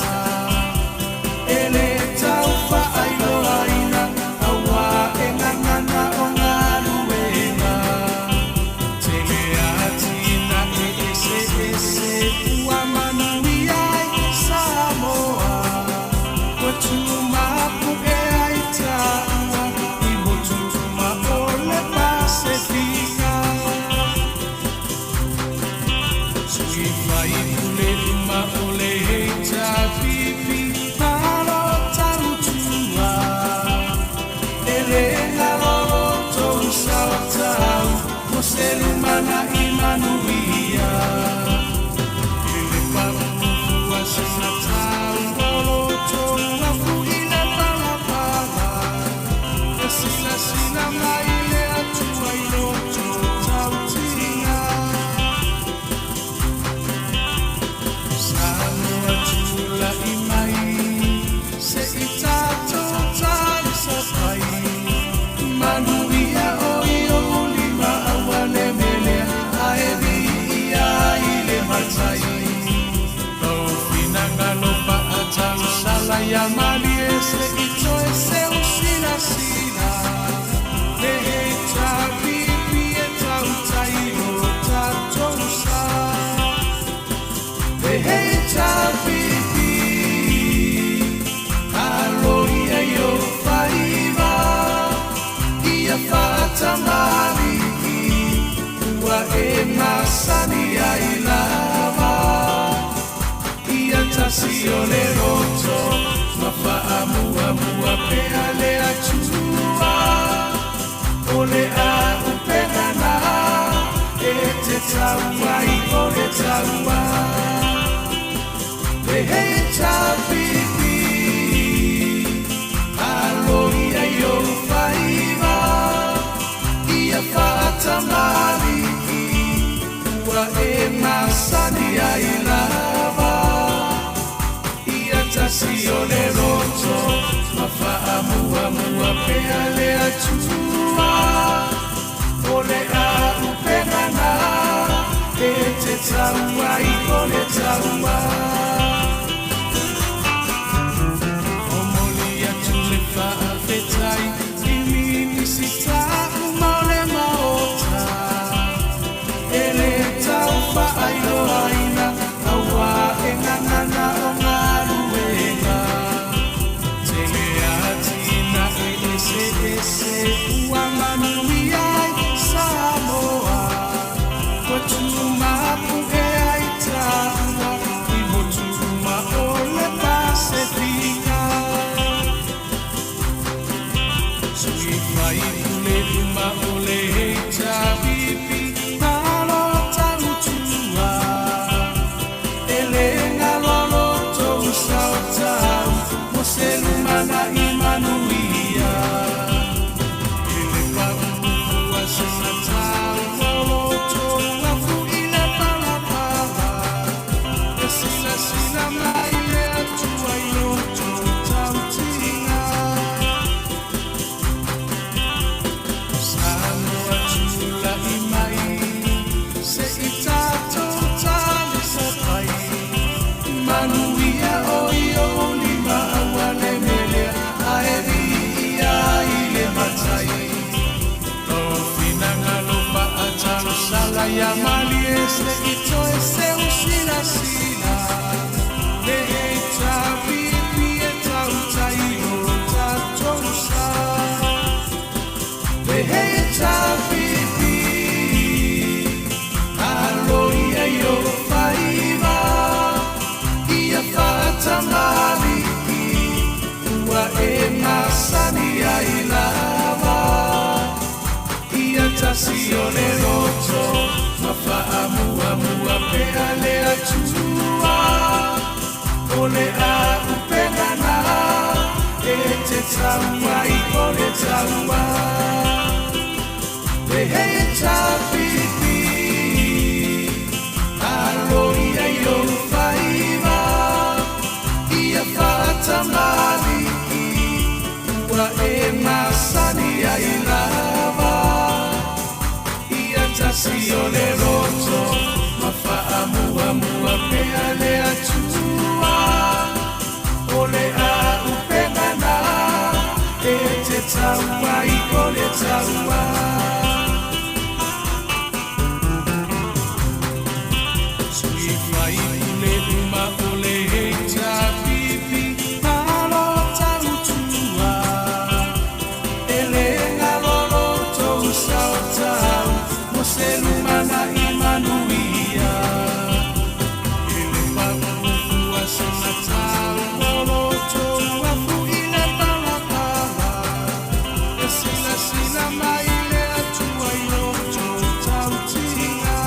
ya mali ese ito ese usina sina le ta bibi eta utaino ta tosa le ta bibi aloia yo faiva ia fata mali wa e masani ai lava ia tasione roto ma fa amua pe ale atua ole a upegana e te taua i ole taua le hei ta bibi aloia yo faiva ia fata mali wa e masani ai lava ia tasione roto ma fa amua pe ale atua ole a upegana e te taua i ole taua omolia tu le fa afetai i mini sita umole maota ele tau fa ailo aina aua e ngangana o ngaruenga tele atina e ese ua manuia i Samoa kwa tuma puke ai taua i motuma o le Pasifika sui fai ule uma o le heita bibi malo tautua ele ngalolo tou sautau mo se lumana i manuia ele paua se natau lolo tou afu i le palapala e sila mai le atua i loto tautinga Samoa tula i mai se i tato tali sa pai manuia o i o lima awale melea a e via i le matai no finanga lo pa a talo sala ya mali ese ito ese usina sina le ta bibi e tautai o tato sa le ta bibi aloia yo faiva ia fata mali ua e masani ai lava ia tasione roto ma fa amua pe ale atua ole a upegana e te taua i ole taua le ta bibi aloia yo faiva ia fata mali ua e masani ai lava ia tasione roto ma fa amua pe ale atua ole a upegana e te taua i ole taua sui fai ule uma ole heita bibi malo tautua ele ngalolo tou sautau mo se lumana i manuia ele paua se natau lolo tou afu i le palapala e sila mai le atua i loto tautinga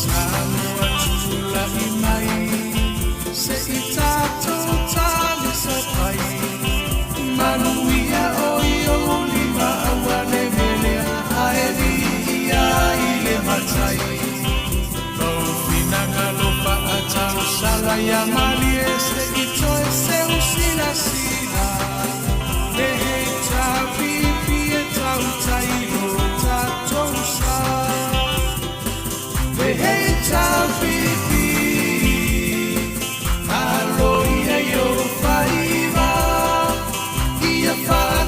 Samoa tula i mai se i tato tali sa pai manuia o i o lima awale melea a e via i le matai no finanga lo pa a tau sala ya mali ese ito ese usina sina le ta bibi e tautai o tato sa le ta bibi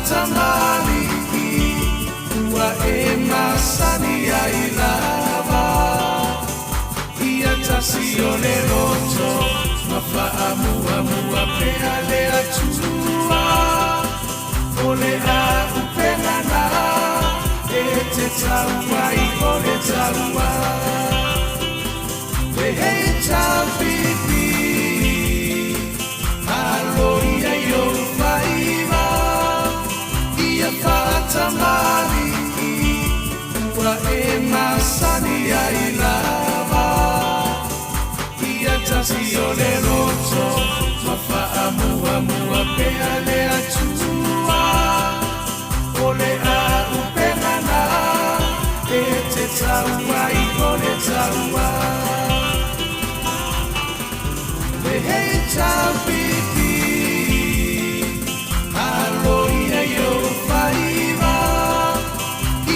tamali ua e masani ai lava ia tasi o le roto mafa'amuamua pea le atua o le a'upegana e te tauai o le taua le hei tapipi alo ia i o maiva ia fa'atamali ua e masani ai lava ia tasi o le roto mafa'amuamua pea le atua o le a'upegana e te tauai o le taua le hei tapipi alo ia i o maiva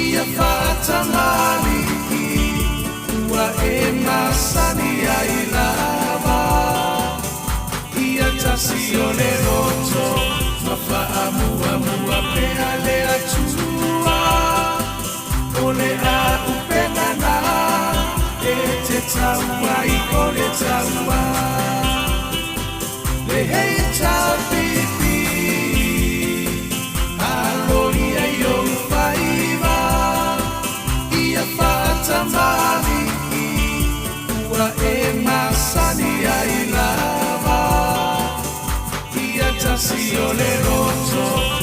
ia fa'atamali ua e masani ai lava ia tasi o le roto mafa'amuamua pea le atua o le a'upegana e te tauai o le taua le hei tapipi alo ia i o maiva ia fa'atamali ua e masani ai lava ia tasi o le roto